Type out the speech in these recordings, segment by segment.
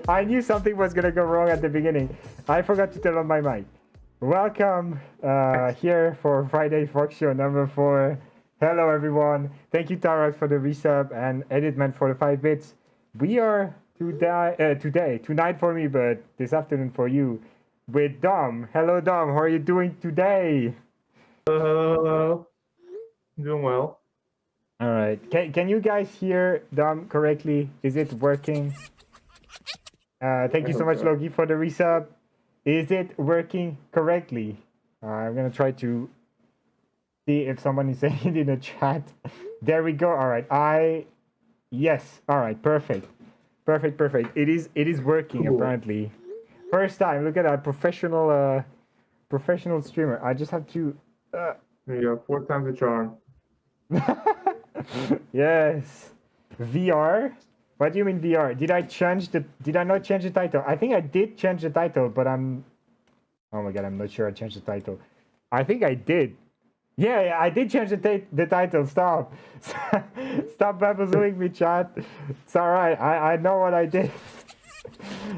I knew something was gonna go wrong at the beginning. I forgot to turn on my mic. Welcome here for Friday Fox Show number 4. Hello everyone. Thank you Tarak for the resub and Editman for the 5 bits. We are tonight for me, but this afternoon for you, with Dom. Hello Dom, how are you doing today? Hello. I'm doing well. All right. Can you guys hear Dom correctly? Is it working? Thank you so much, Logi, for the resub. Is it working correctly? I'm gonna try to see if someone is saying it in the chat. There we go. All right. Yes. All right. Perfect. It is working apparently. First time. Look at that professional streamer. I just have to. There you go. 4 times the charm. Yes. VR. What do you mean VR? Did I not change the title? I think I did change the title, but oh my god, I'm not sure I changed the title. I think I did. Yeah, I did change the title. Stop bamboozling me, chat. It's alright. I know what I did.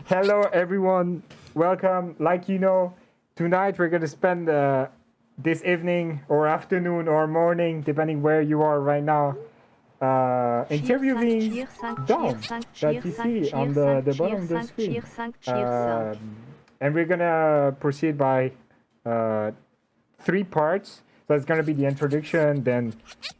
Hello everyone. Welcome. Like you know, tonight we're gonna spend this evening or afternoon or morning, depending where you are right now, interviewing Dom that you see on the bottom of the screen. And we're gonna proceed by 3 parts. So it's gonna be the introduction, then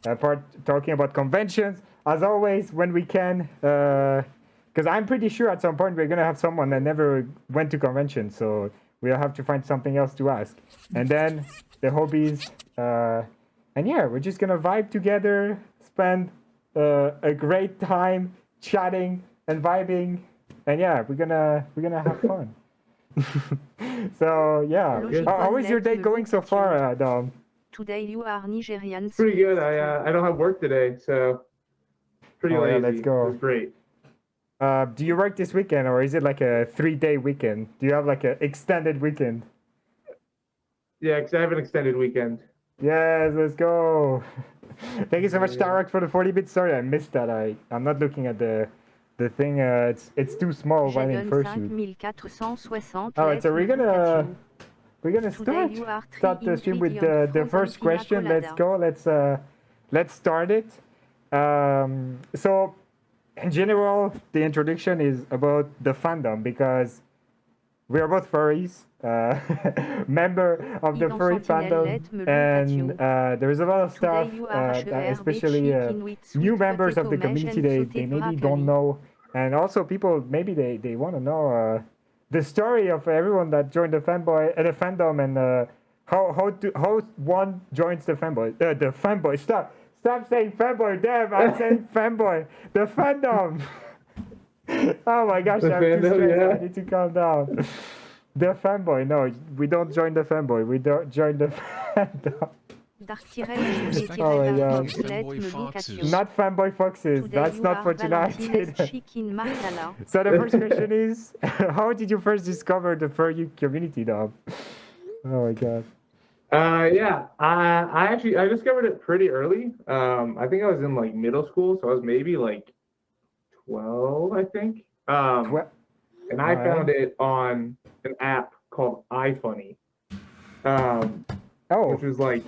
a part talking about conventions, as always when we can, because I'm pretty sure at some point we're gonna have someone that never went to convention, so we'll have to find something else to ask. And then the hobbies, and yeah, we're just gonna vibe together, spend a great time chatting and vibing, and yeah, we're gonna have fun. So yeah, how is your day going so far, Dom? Today you are Nigerian. Pretty good. I don't have work today, so pretty lazy. Yeah, let's go. It's great. Do you work this weekend, or is it like a 3-day weekend? Do you have like an extended weekend? Yeah, because I have an extended weekend. Yes, let's go. Thank you so much, Tarak, for the 40 bits. Sorry, I missed that. I'm not looking at the thing. It's too small when in Fursuit. All right, so we're gonna start the stream with the first question. Let's go. Let's start it. So in general, the introduction is about the fandom, because we are both furries, member of the furry fandom, and there is a lot of stuff, especially new members of the community, they maybe don't know, and also people maybe they want to know the story of everyone that joined the fandom, and how one joins the fanboy. Stop saying fanboy, damn! I'm saying fanboy. The fandom. Oh my gosh, I'm too stressed. Yeah. I need to calm down. The fanboy. No, we don't join the fanboy. We don't join the fandom. Oh my god. Not fanboy foxes. That's not for tonight. So the first question is, how did you first discover the furry community, Dom? Oh my god. Yeah, I discovered it pretty early. I think I was in like middle school, so I was maybe like 12, I think. And I found it on an app called iFunny, which was like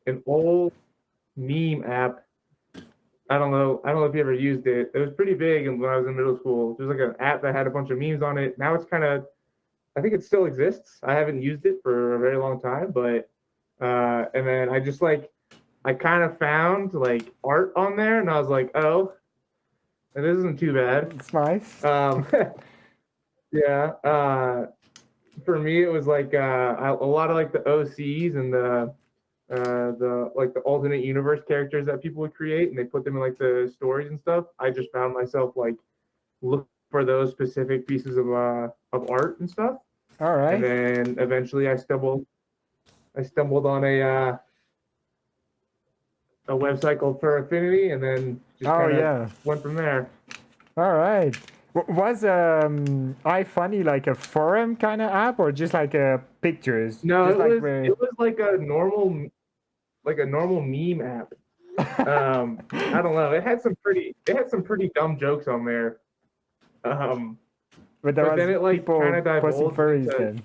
an old meme app. I don't know if you ever used it. It was pretty big, and when I was in middle school, it was like an app that had a bunch of memes on it. Now it's I think it still exists. I haven't used it for a very long time, but and then I kind of found like art on there, and I was like, oh, it isn't too bad. It's nice. Yeah. For me, it was like a lot of like the OCs and the like the alternate universe characters that people would create, and they put them in like the stories and stuff. I just found myself like looking for those specific pieces of art and stuff. All right. And then eventually I stumbled on a website called Fur Affinity, and then just went from there. All right. Was iFunny like a forum kind of app, or just like pictures? No, just it was like a normal meme app. I don't know. It had some pretty dumb jokes on there. But there But then was it like people kind of posting divulged furries into then.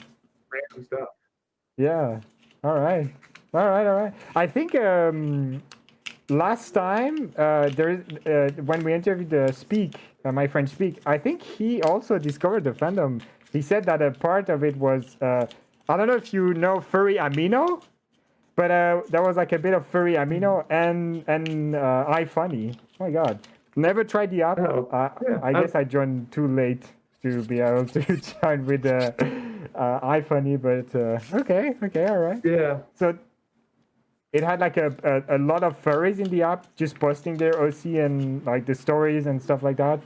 random stuff. Yeah. All right. I think last time when we interviewed my friend Speak, I think he also discovered the fandom. He said that a part of it was I don't know if you know Furry Amino, but there was like a bit of Furry Amino and iFunny. Oh my god. Never tried the app. Oh, yeah. I guess I joined too late to be able to join with iFunny, but okay, all right. Yeah. So it had like a lot of furries in the app just posting their OC and like the stories and stuff like that.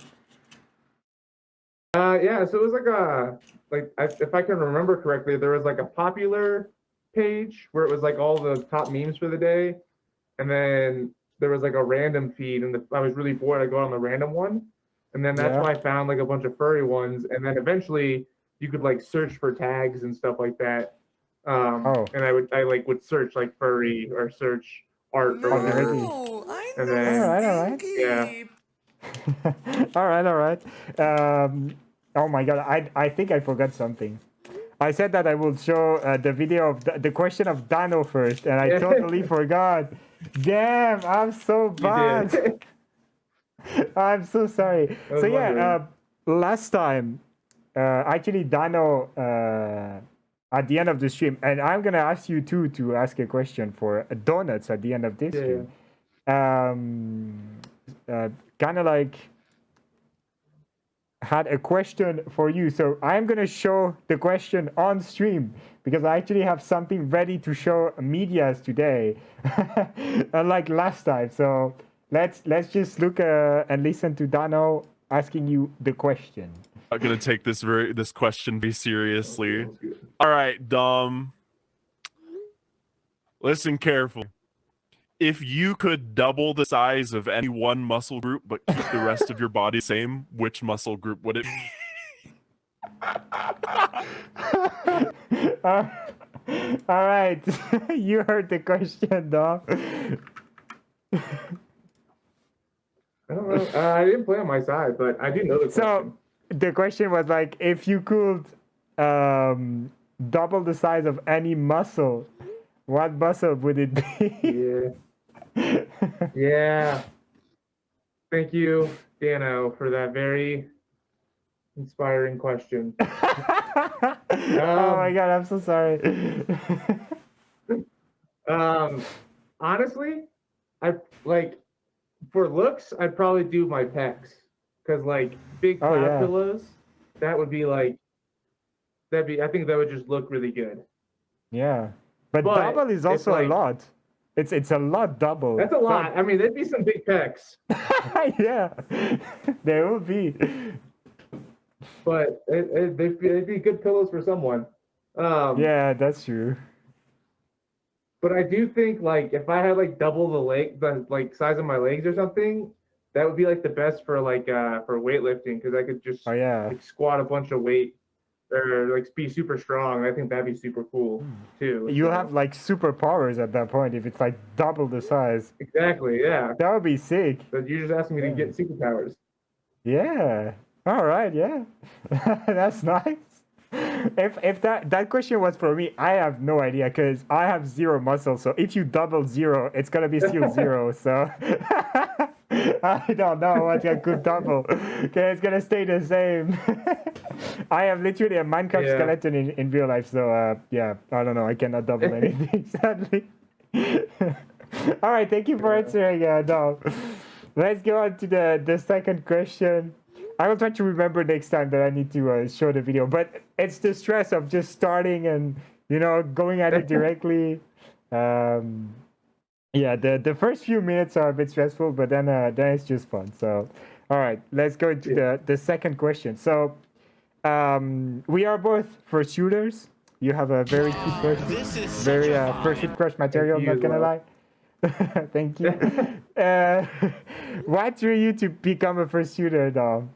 Yeah, so it was if I can remember correctly, there was like a popular page where it was like all the top memes for the day, and then there was like a random feed, and I was really bored. I go on the random one, and then that's Yeah. why I found like a bunch of furry ones, and then eventually you could like search for tags and stuff like that. And I would search like furry or search art or whatever, No, I'm and not then All right. stinky. all right. Oh my god, I think I forgot something. I said that I will show the video of the question of Dano first, and I totally forgot. Damn, I'm so you bad. did. I'm so sorry. I was So yeah, wondering. last time, actually Dano at the end of the stream, and I'm gonna ask you too to ask a question for donuts at the end of this stream. Kind of like had a question for you, so I'm gonna show the question on stream because I actually have something ready to show medias today, unlike last time. So let's just look and listen to Dano asking you the question. I'm gonna take this question very seriously. All right, Dom. Listen carefully. If you could double the size of any one muscle group but keep the rest of your body the same, which muscle group would it be? All right, you heard the question, Dom. I don't know. I didn't play on my side, but I do know the question. So the question was like, if you could double the size of any muscle, what muscle would it be? Yeah. Yeah. Thank you, Dano, for that very inspiring question. Oh my god, I'm so sorry. Honestly, I like for looks, I'd probably do my pecs because like big cloud pillows, that would be like I think that would just look really good. Yeah, but double is also like, a lot. It's a lot double. That's a lot. I mean, there'd be some big pecs. Yeah, there will be. But they'd be good pillows for someone. Yeah, that's true. But I do think like if I had like double the like size of my legs or something, that would be like the best for like for weightlifting because I could just like squat a bunch of weight or like be super strong. I think that'd be super cool too. You'll have like superpowers at that point if it's like double the size. Exactly. Yeah. That would be sick. But you're just asking me to get superpowers. Yeah. All right. Yeah. That's nice. If that question was for me, I have no idea because I have zero muscle. So if you double zero, it's gonna be still zero. So I don't know what I could double. Okay, it's gonna stay the same. I have literally a Minecraft skeleton in real life. So yeah, I don't know. I cannot double anything sadly. All right, thank you for answering. No, let's go on to the second question. I will try to remember next time that I need to show the video, but it's the stress of just starting and going at it directly. Yeah, the first few minutes are a bit stressful, but then it's just fun. So, all right, let's go into the second question. So, we are both fursuiters. You have a very cute fursuit, very fursuit crush material. Not gonna lie. Thank you. What drew you to become a fursuiter, Dom?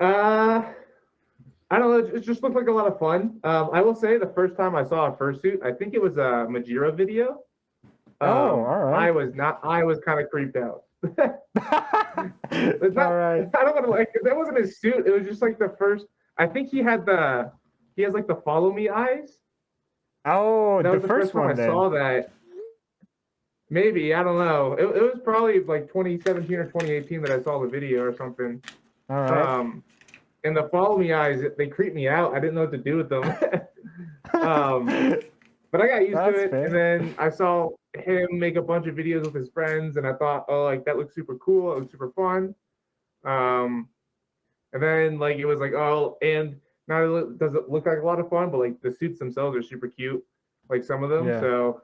I don't know. It just looked like a lot of fun. I will say the first time I saw a fursuit, I think it was a Majira video. All right. I was kind of creeped out. It's not. All right. I don't want to like. That wasn't his suit. It was just like the first. I think he has like the follow me eyes. Oh, That the was the first first time one I then. saw that. Maybe I don't know. It was probably like 2017 or 2018 that I saw the video or something. All right. And the follow me eyes, they creep me out. I didn't know what to do with them. But I got used to That's it. fair. And then I saw him make a bunch of videos with his friends, and I thought, oh, like that looks super cool. It looks super fun. And then like it was like, oh, and not only does it look like a lot of fun, but like the suits themselves are super cute, like some of them. Yeah. So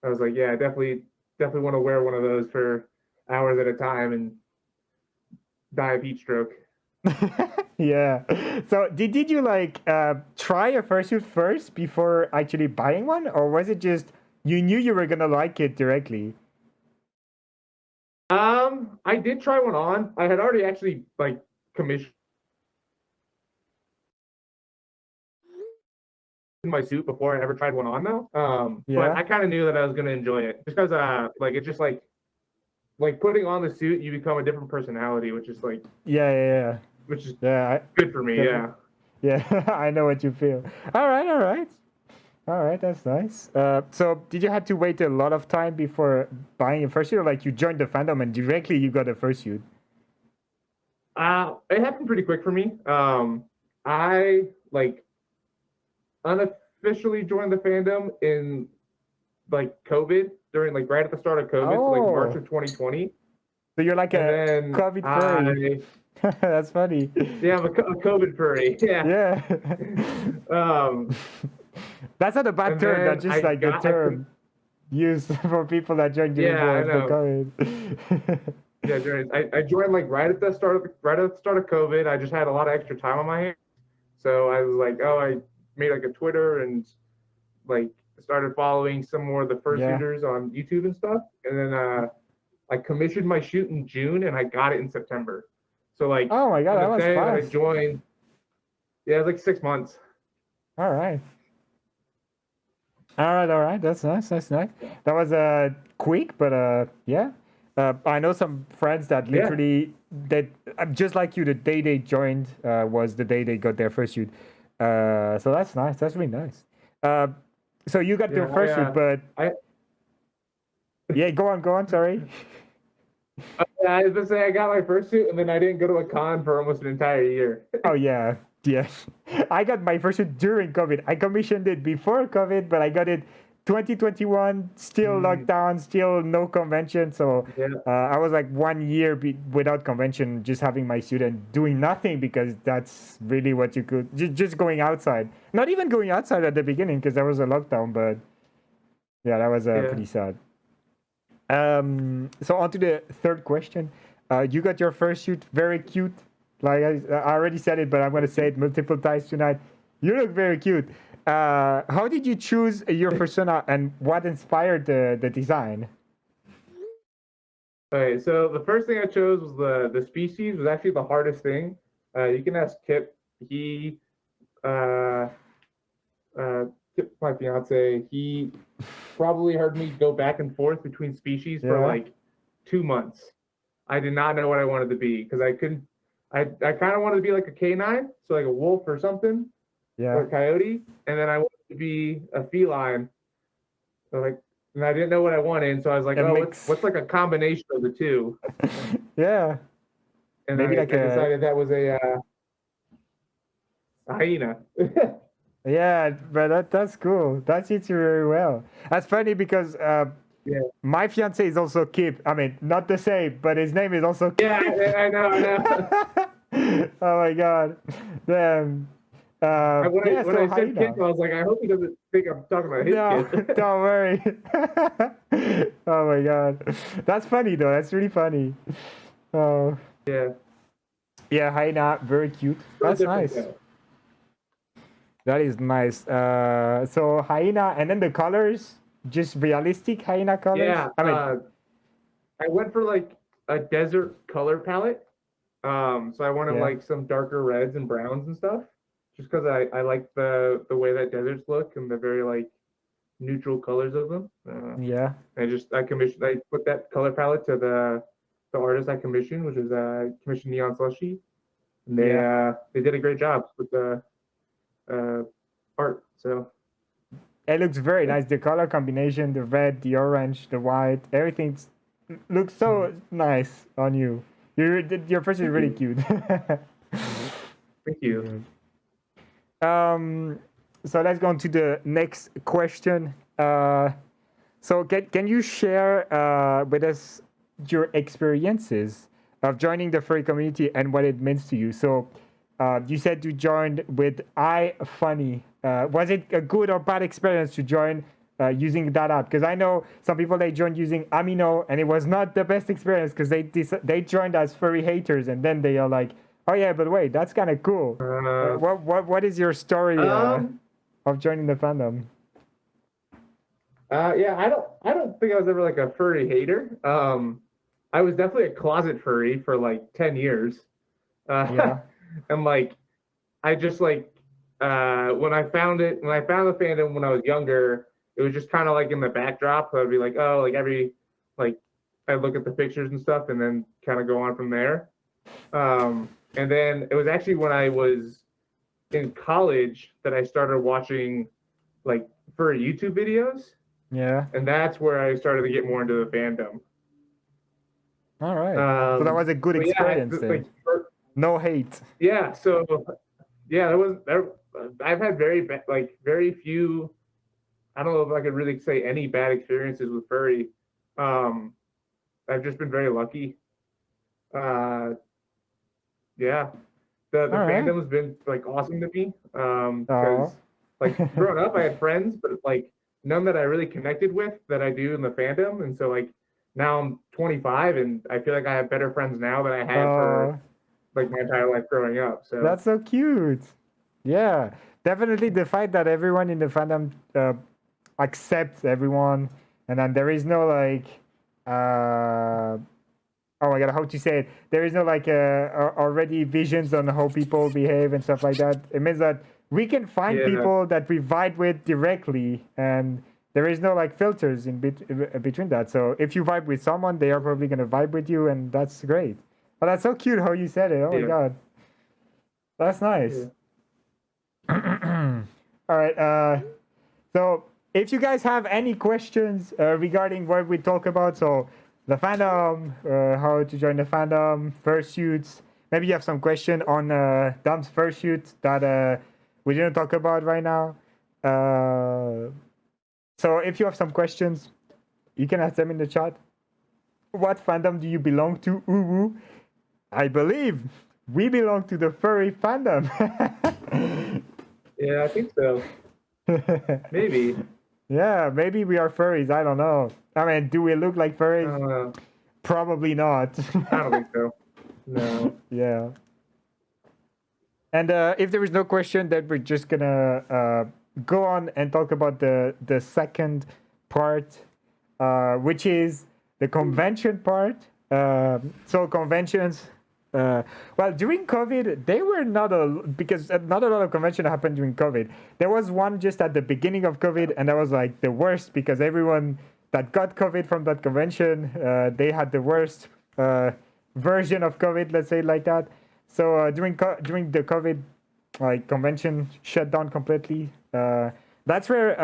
I was like, yeah, definitely want to wear one of those for hours at a time and die of heat stroke. Yeah. So did you like try a fursuit first before actually buying one, or was it just you knew you were gonna like it directly? I did try one on. I had already actually like commissioned my suit before I ever tried one on though. But Yeah. I kind of knew that I was gonna enjoy it just because like it's just like putting on the suit, you become a different personality, which is like Yeah. which is Yeah. good for me. Definitely. Yeah. Yeah. I know what you feel. All right. All right. All right. That's nice. So did you have to wait a lot of time before buying a fursuit, or like you joined the fandom and directly you got a fursuit? It happened pretty quick for me. I like unofficially joined the fandom in like COVID during like right at the start of COVID, so like March of 2020. So you're like And a then COVID furry. That's funny. Yeah, I'm a COVID furry. Yeah. Yeah. That's not a bad and term. That's then just like a term used for people that joined during I the know. COVID. Yeah, I joined like right at the start of COVID. I just had a lot of extra time on my hands, so I was like, oh, I made like a Twitter and like started following some more of the fursuiters on YouTube and stuff, and then I commissioned my shoot in June and I got it in September. So like, Oh my god, on that the was day that I fast. joined, yeah, it was like 6 months. All right. All right. That's nice. That was quick, but yeah. I know some friends that literally that just like you, the day they joined was the day they got their first shoot. So that's nice. That's really nice. So you got your first shoot, but yeah, go on. Sorry. I was gonna say I got my first suit and then I didn't go to a con for almost an entire year. Oh yeah. I got my first shoot during COVID. I commissioned it before COVID, but I got it 2021, still lockdown, still no convention. So I was like 1 year without convention, just having my suit and doing nothing because that's really what you could, just going outside. Not even going outside at the beginning because there was a lockdown, but yeah, that was pretty sad. So on to the third question. You got your first shoot, very cute. Like I already said it, but I'm going to say it multiple times tonight. You look very cute. How did you choose your persona and what inspired the design? Okay, so the first thing I chose was the species was actually the hardest thing. You can ask Kip. He, Kip, my fiance, he probably heard me go back and forth between species for like 2 months. I did not know what I wanted to be because I couldn't. I kind of wanted to be like a canine, so like a wolf or something, or a coyote, and then I wanted to be a feline. So like, and I didn't know what I wanted, so I was like, what's like a combination of the two? Yeah. And maybe I like decided that was a hyena. Yeah, but that's cool. That suits you very well. That's funny because my fiance is also Kip. I mean, not the same, but his name is also Kip. Yeah, I know. Oh my god. Damn. When I said Kip, I was like, I hope he doesn't think I'm talking about his kid. Don't worry. Oh my god. That's funny though. That's really funny. Oh. Yeah, hyena, very cute. That's nice. That is nice. So hyena, and then the colors, just realistic hyena colors. Yeah, I went for like a desert color palette. So I wanted like some darker reds and browns and stuff, just because I like the way that deserts look and the very like neutral colors of them. I put that color palette to the artist I commissioned, which was commissioned Neon Slushy, and Yeah. they did a great job with the art. So It looks very nice. The color combination, the red, the orange, the white, everything looks so nice on you. Your person is really cute. thank you. So let's go on to the next question. So can you share with us your experiences of joining the furry community and what it means to you? So you said you joined with iFunny. Was it a good or bad experience to join using that app? Because I know some people, they joined using Amino and it was not the best experience because they joined as furry haters and then they are like, oh yeah, but wait, that's kind of cool. What is your story of joining the fandom? Yeah, I don't think I was ever like a furry hater. I was definitely a closet furry for like 10 years. Yeah. And like I just like when I found the fandom when I was younger, it was just kind of like in the backdrop. I'd be like, oh, like I'd look at the pictures and stuff and then kind of go on from there. And then it was actually when I was in college that I started watching like furry YouTube videos. Yeah. And that's where I started to get more into the fandom. All right. So that was a good experience then. No hate. Yeah. So yeah, I've had very few. I don't know if I could really say any bad experiences with furry. I've just been very lucky. Yeah, the fandom has been like awesome to me. Because like growing up, I had friends, but like none that I really connected with that I do in the fandom, and so like now I'm 25 and I feel like I have better friends now than I had for like my entire life growing up. So that's so cute. Yeah, definitely the fact that everyone in the fandom accepts everyone, and then there is no like oh my god, how to say it? There is no like already visions on how people behave and stuff like that. It means that we can find people that we vibe with directly, and there is no like filters in between that. So if you vibe with someone, they are probably gonna vibe with you, and that's great. Oh, that's so cute how you said it. Oh my god, that's nice. All right. So if you guys have any questions regarding what we talk about, so the fandom, how to join the fandom, fursuits, maybe you have some question on Dom's fursuit that we didn't talk about right now. So if you have some questions, you can ask them in the chat. What fandom do you belong to? Ooh, I believe we belong to the furry fandom. Yeah, I think so. Maybe. Yeah, maybe we are furries. I don't know. I mean, do we look like furries? I don't know. Probably not. I don't think so. No. Yeah. And if there is no question, then we're just gonna go on and talk about the second part, which is the convention part. So conventions. Well, during COVID, they were because not a lot of convention happened during COVID. There was one just at the beginning of COVID, and that was like the worst because everyone that got COVID from that convention, they had the worst version of COVID, let's say it like that. So during the COVID like convention shut down completely. That's where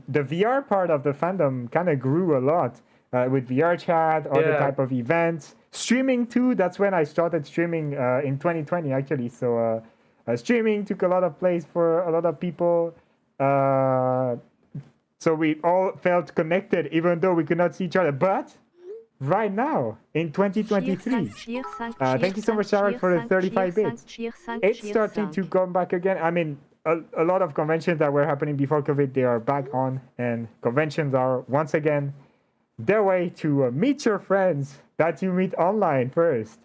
the VR part of the fandom kind of grew a lot with VR chat, other type of events. Streaming too, that's when I started streaming in 2020 actually. So streaming took a lot of place for a lot of people. So we all felt connected even though we could not see each other. But right now, in 2023, thank you so much, Sharak, for the 35 bits. It's starting to come back again. I mean, a lot of conventions that were happening before COVID, they are back on. And conventions are, once again, their way to meet your friends that you meet online first.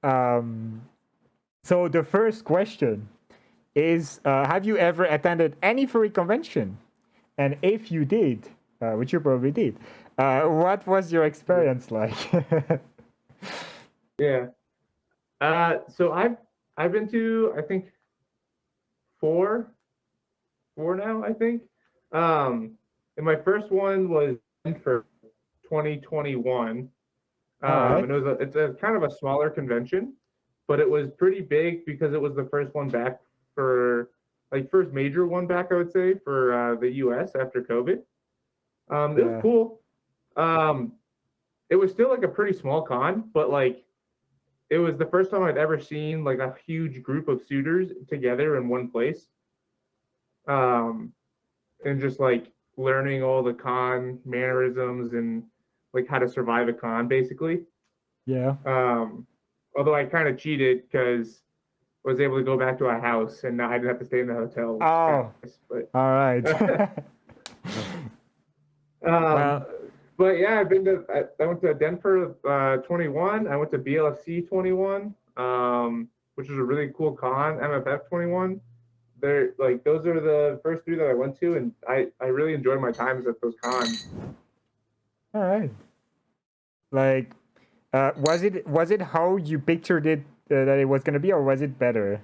So the first question is, have you ever attended any furry convention? And if you did, which you probably did, what was your experience like? Yeah. So I've been to, I think, four now, I think. And my first one was for 2021. All And it's a kind of a smaller convention, but it was pretty big because it was the first one back for like first major one back, I would say, for the U.S. after COVID. It was cool. It was still like a pretty small con, but like it was the first time I'd ever seen like a huge group of suitors together in one place. And just like learning all the con mannerisms and like how to survive a con basically. Yeah. Although I kind of cheated because I was able to go back to a house and I didn't have to stay in the hotel. Oh, but, all right. Well, but yeah, I went to Denver 21. I went to BLFC 21, which was a really cool con. MFF 21. They're like those are the first three that I went to, and I really enjoyed my times at those cons. all right. Like, was it how you pictured it that it was gonna be, or was it better?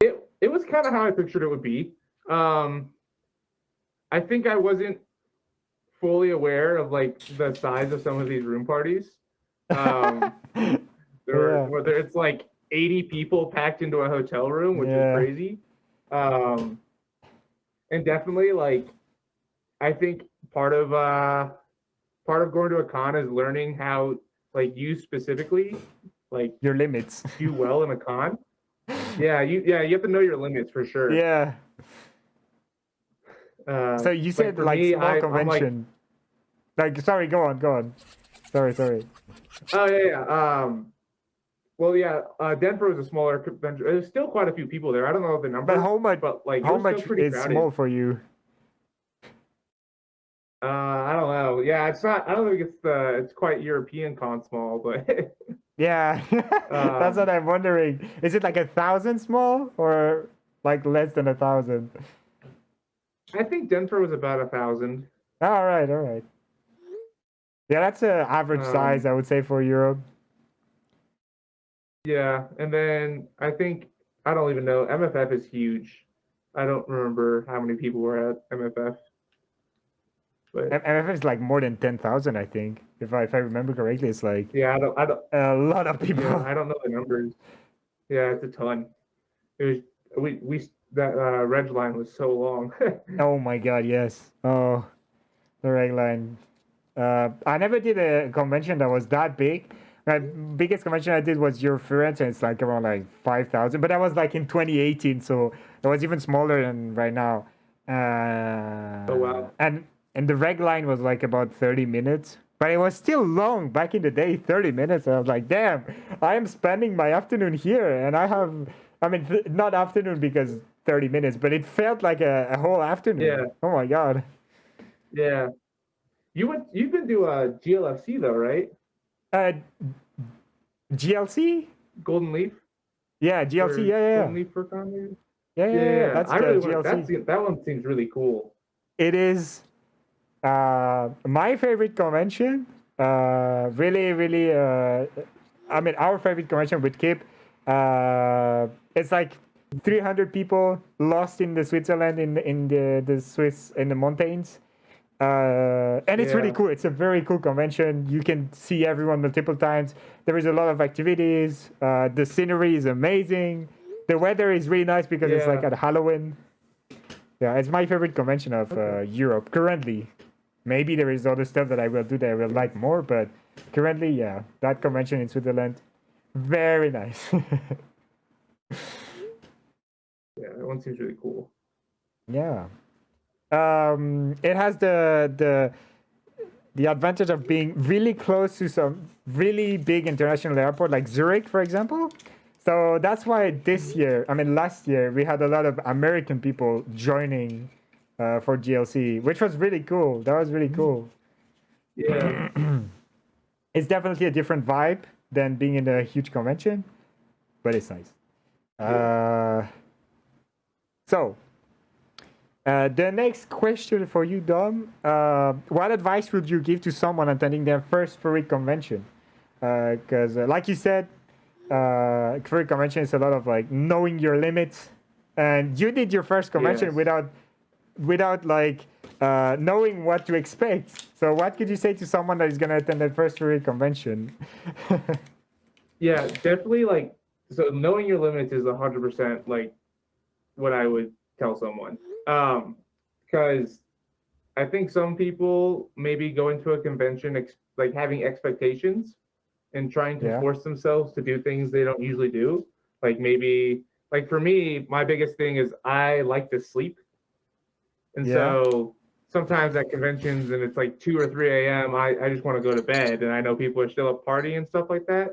It was kind of how I pictured it would be. I think I wasn't fully aware of like the size of some of these room parties. Whether it's like 80 people packed into a hotel room, which is crazy. And definitely like I think part of going to a con is learning how like you specifically like Your limits. do well in a con. You have to know your limits for sure. Yeah. So you said like me, small convention. Like, sorry, go on. Sorry. Oh yeah. Well, yeah. Denver was a smaller convention. There's still quite a few people there. I don't know the number. But how much? But like, how much is crowded. small for you? I don't know. Yeah, it's not. I don't think it's quite European con small, but Yeah, that's what I'm wondering. Is it like 1,000 small or like less than 1,000? I think Denver was about 1,000. All right. Yeah, that's an average size, I would say, for Europe. Yeah, and then I think I don't even know. MFF is huge. I don't remember how many people were at MFF. But MFF is like more than 10,000, I think. If I remember correctly, it's like I don't a lot of people. Yeah, I don't know the numbers. Yeah, it's a ton. It was we that reg line was so long. Oh my god, yes. Oh, the reg line. I never did a convention that was that big. My biggest convention I did was Eurofurence, and it's like around like 5,000. But that was like in 2018, so it was even smaller than right now. Oh wow! And the reg line was like about 30 minutes, but it was still long back in the day. 30 minutes. I was like, damn, I am spending my afternoon here, and not afternoon because 30 minutes, but it felt like a whole afternoon. Yeah. Oh my god. Yeah. You've been to GLFC though, right? GLC? Golden Leaf? Yeah, GLC. Yeah. Golden Leaf for Con? Yeah. That's I really GLC. That one seems really cool. It is my favorite convention. Really. Our favorite convention with Kip. It's like 300 people lost in the Switzerland in the Swiss in the mountains. And it's really cool. It's a very cool convention. You can see everyone multiple times. There is a lot of activities. The scenery is amazing. The weather is really nice because it's like at Halloween. Yeah, it's my favorite convention of Europe currently. Maybe there is other stuff that I will do that I will like more, but currently, yeah, that convention in Switzerland, very nice. Yeah, that one seems really cool. Yeah. It has the advantage of being really close to some really big international airport like Zurich, for example. So that's why last year we had a lot of American people joining for GLC, which was really cool. That was really cool. Yeah. It's definitely a different vibe than being in a huge convention, but it's nice. Yeah. So, the next question for you, Dom. What advice would you give to someone attending their first furry convention? Because, like you said, furry convention is a lot of like knowing your limits, and you did your first convention without like knowing what to expect. So what could you say to someone that is going to attend the Fursuit Convention? Yeah, definitely. Like, so knowing your limits is 100% like what I would tell someone. Because I think some people maybe go into a convention like having expectations and trying to force themselves to do things they don't usually do. Like maybe, like for me, my biggest thing is I like to sleep. And so sometimes at conventions and it's like 2 or 3 a.m., I just want to go to bed. And I know people are still up partying and stuff like that.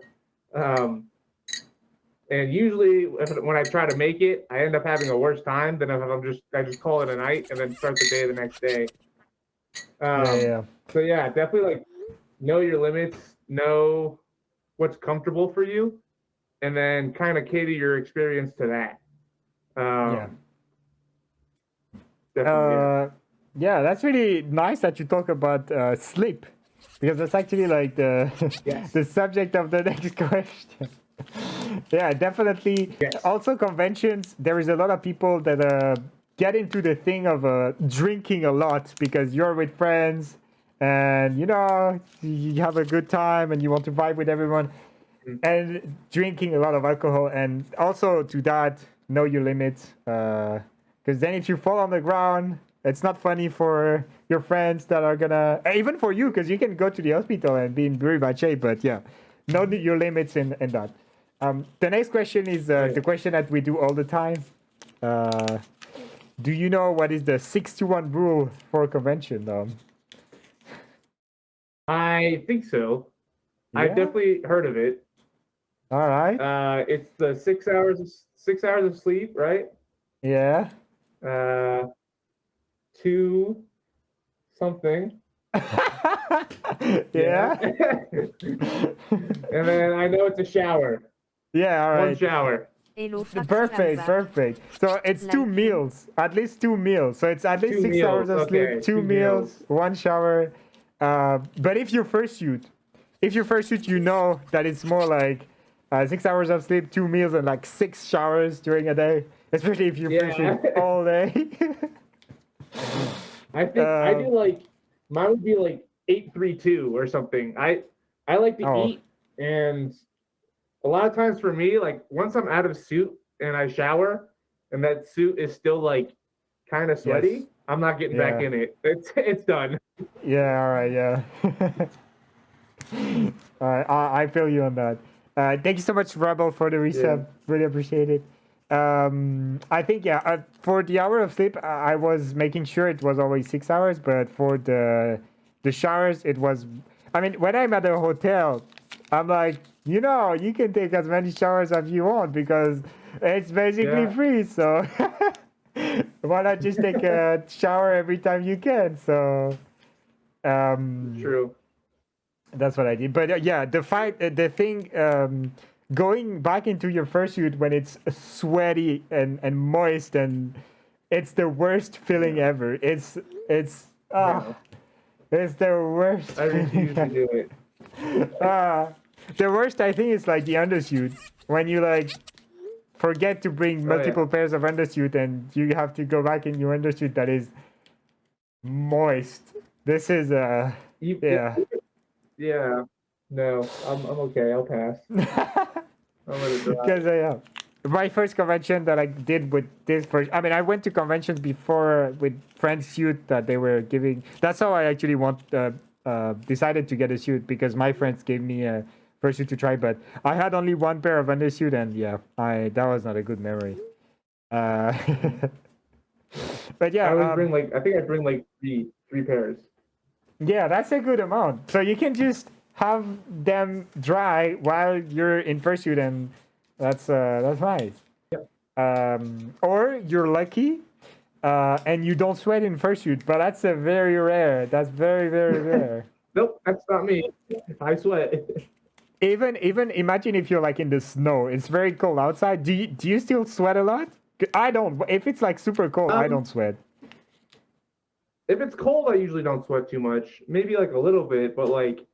And usually when I try to make it, I end up having a worse time than if I just call it a night and then start the day the next day. So yeah, definitely like know your limits, know what's comfortable for you, and then kind of cater your experience to that. Yeah, that's really nice that you talk about sleep, because that's actually like the the subject of the next question. Yeah, definitely. Yes. Also, conventions, there is a lot of people that get into the thing of drinking a lot because you're with friends and, you know, you have a good time and you want to vibe with everyone, and drinking a lot of alcohol. And also to that, know your limits, because then if you fall on the ground, it's not funny for your friends that are gonna, even for you, because you can go to the hospital and be in very bad shape. But yeah, know your limits in that. The next question is the question that we do all the time. Do you know what is the 6-to-1 rule for a convention? I think so. Yeah? I've definitely heard of it. All right. It's the 6 hours of sleep, right? Yeah. 2 something. Yeah. And then I know it's a shower. Yeah, all right. 1 shower. Perfect. So it's 2 meals, at least 2 meals. So it's at least 6 hours of sleep, 2 meals, 1 shower. But if you fursuit, you know that it's more like 6 hours of sleep, 2 meals, and like 6 showers during a day. Especially if you fursuit all day. I think I do like mine would be like 8-3-2 or something. I like to eat, and a lot of times for me, like once I'm out of suit and I shower and that suit is still like kind of sweaty, I'm not getting back in it. It's done. Yeah, all right, yeah. All right, I feel you on that. Thank you so much, Rebel, for the resub. Really appreciate it. I think for the hour of sleep, I was making sure it was always 6 hours, but for the showers, it was. I mean, when I'm at a hotel, I'm like, you know, you can take as many showers as you want because it's basically free. So why not just take a shower every time you can? So true. That's what I did. But the thing. Going back into your fursuit when it's sweaty and moist, and it's the worst feeling ever. It's it's the worst. I refuse to do it. The worst, I think, is like the undersuit when you like forget to bring multiple pairs of undersuit and you have to go back in your undersuit that is moist. This is Yeah. No, I'm okay. I'll pass. Because my first convention that I did with this I mean, I went to conventions before with friends' suit that they were giving. That's how I actually decided to get a suit, because my friends gave me a fursuit to try, but I had only 1 pair of undersuit, and that was not a good memory. But yeah, I think I bring like three pairs. Yeah, that's a good amount. So you can just have them dry while you're in fursuit, and that's nice. Yeah. Or you're lucky, and you don't sweat in fursuit, but that's very rare. That's very, very rare. Nope, that's not me. I sweat. Even imagine if you're like in the snow. It's very cold outside. Do you still sweat a lot? I don't. If it's like super cold, I don't sweat. If it's cold, I usually don't sweat too much. Maybe like a little bit, but like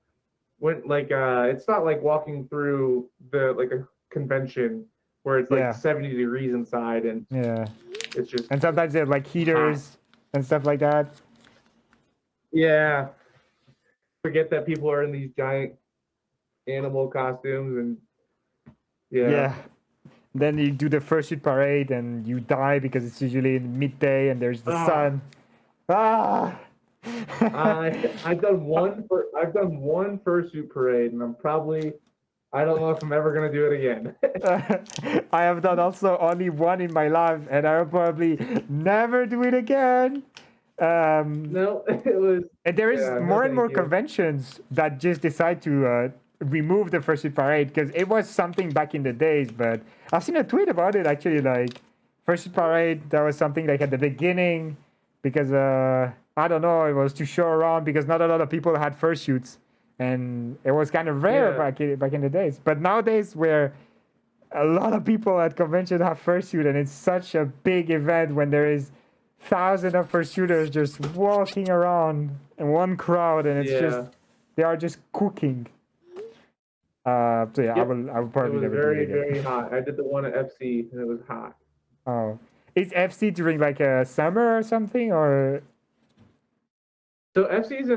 when it's not like walking through a convention where it's like 70 degrees inside and it's just, and sometimes they have like heaters and stuff like that. Yeah. Forget that people are in these giant animal costumes and Yeah. Then you do the fursuit parade and you die because it's usually in midday and there's the sun. Ah. I've done one fursuit parade, and I don't know if I'm ever gonna do it again. I have done also only one in my life, and I will probably never do it again. No, it was. And there is more and more you. conventions that just decide to remove the fursuit parade because it was something back in the days. But I've seen a tweet about it actually, like fursuit parade. That was something like at the beginning because I don't know, it was to show around because not a lot of people had fursuits, and it was kind of rare back in the days. But nowadays, where a lot of people at convention have fursuit, and it's such a big event when there is thousands of fursuiters just walking around in one crowd, and it's just they are just cooking. So yeah, Yep. I will probably never do it again. Very hot. I did the one at FC, and it was hot. Oh, is FC during like a summer or something, or? So FC's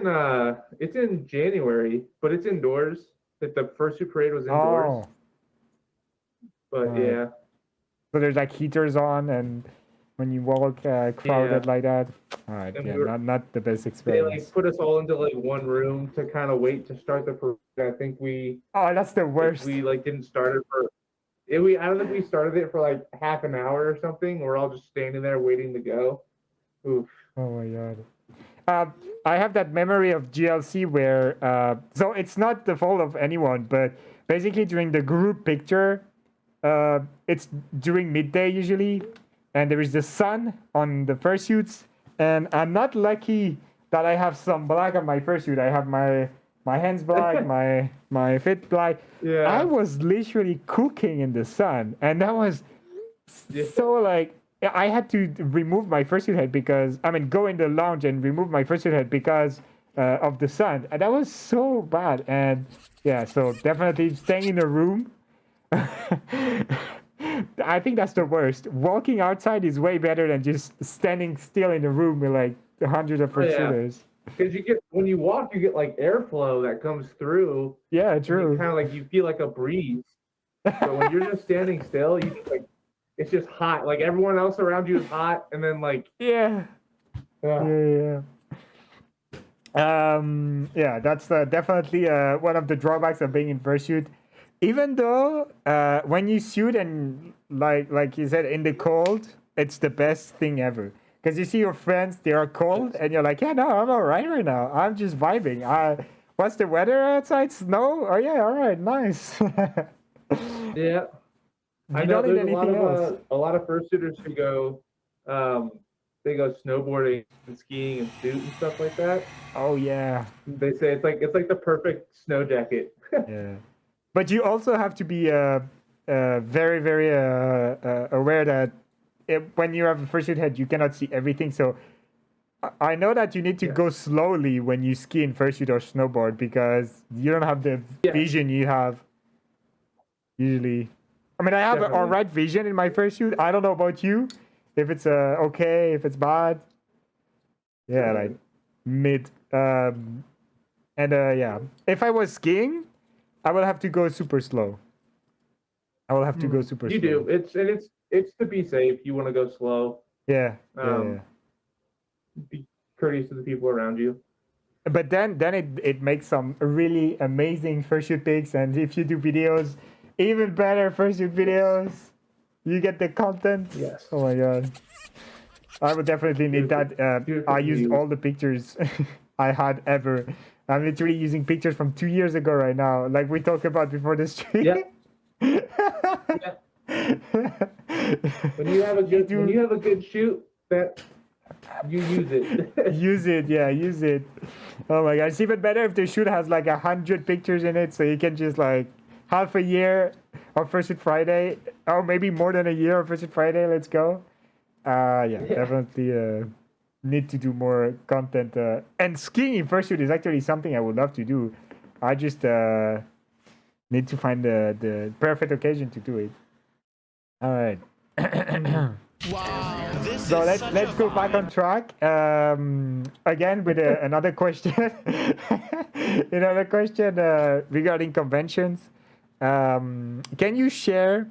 it's in January, but it's indoors. Like the fursuit parade was indoors. But yeah. So there's like heaters on, and when you walk crowded like that. All right, and not the best experience. They like put us all into like one room to kind of wait to start the parade. I think we. Oh, that's the worst. We like didn't start it for. I don't think we started it for like half an hour or something. We're all just standing there waiting to go. Oof. Oh my god. I have that memory of GLC where, so it's not the fault of anyone, but basically during the group picture, it's during midday usually, and there is the sun on the fursuits, and I'm not lucky that I have some black on my fursuit. I have my hands black, my feet black. Yeah. I was literally cooking in the sun, and that was so like. I had to remove my fursuit head go in the lounge and remove my fursuit head because of the sun. And that was so bad. And yeah, so definitely staying in a room. I think that's the worst. Walking outside is way better than just standing still in a room with like hundreds of fursuiters. Because when you walk, you get like airflow that comes through. Yeah, true. Kind of like you feel like a breeze. So when you're just standing still, you like. It's just hot. Like everyone else around you is hot, and then like yeah. That's definitely one of the drawbacks of being in fursuit. Even though when you suit and like you said in the cold, it's the best thing ever. Because you see your friends, they are cold, and you're like, yeah, no, I'm all right now. I'm just vibing. What's the weather outside? Snow? Oh yeah, all right, nice. Yeah. I know there's a lot of fursuiters who go, they go snowboarding and skiing and suit and stuff like that. Oh yeah. They say it's like the perfect snow jacket. Yeah, but you also have to be very very aware that when you have a fursuit head, you cannot see everything. So I know that you need to go slowly when you ski in fursuit or snowboard because you don't have the vision you have usually. I mean, I have an alright vision in my fursuit. I don't know about you, if it's okay, if it's bad. Yeah, like mid. If I was skiing, I would have to go super slow. You do. It's to be safe. You want to go slow. Yeah. Be courteous to the people around you. But then it makes some really amazing fursuit pics, and if you do videos. Even better fursuit videos. You get the content. Yes. Oh my god. I would definitely need that. I used all the pictures I had ever. I'm literally using pictures from 2 years ago right now, like we talked about before the stream. Yeah. When you have a good shoot, that you use it. Use it. Oh my god. It's even better if the shoot has like 100 pictures in it, so you can just like half a year of Fursuit Friday, or maybe more than a year of Fursuit Friday. Let's go. Definitely need to do more content. And skiing in fursuit is actually something I would love to do. I just need to find the perfect occasion to do it. All right. Wow. This So is let's such let's a go back vibe. on track. Again with another question. Another question regarding conventions. Can you share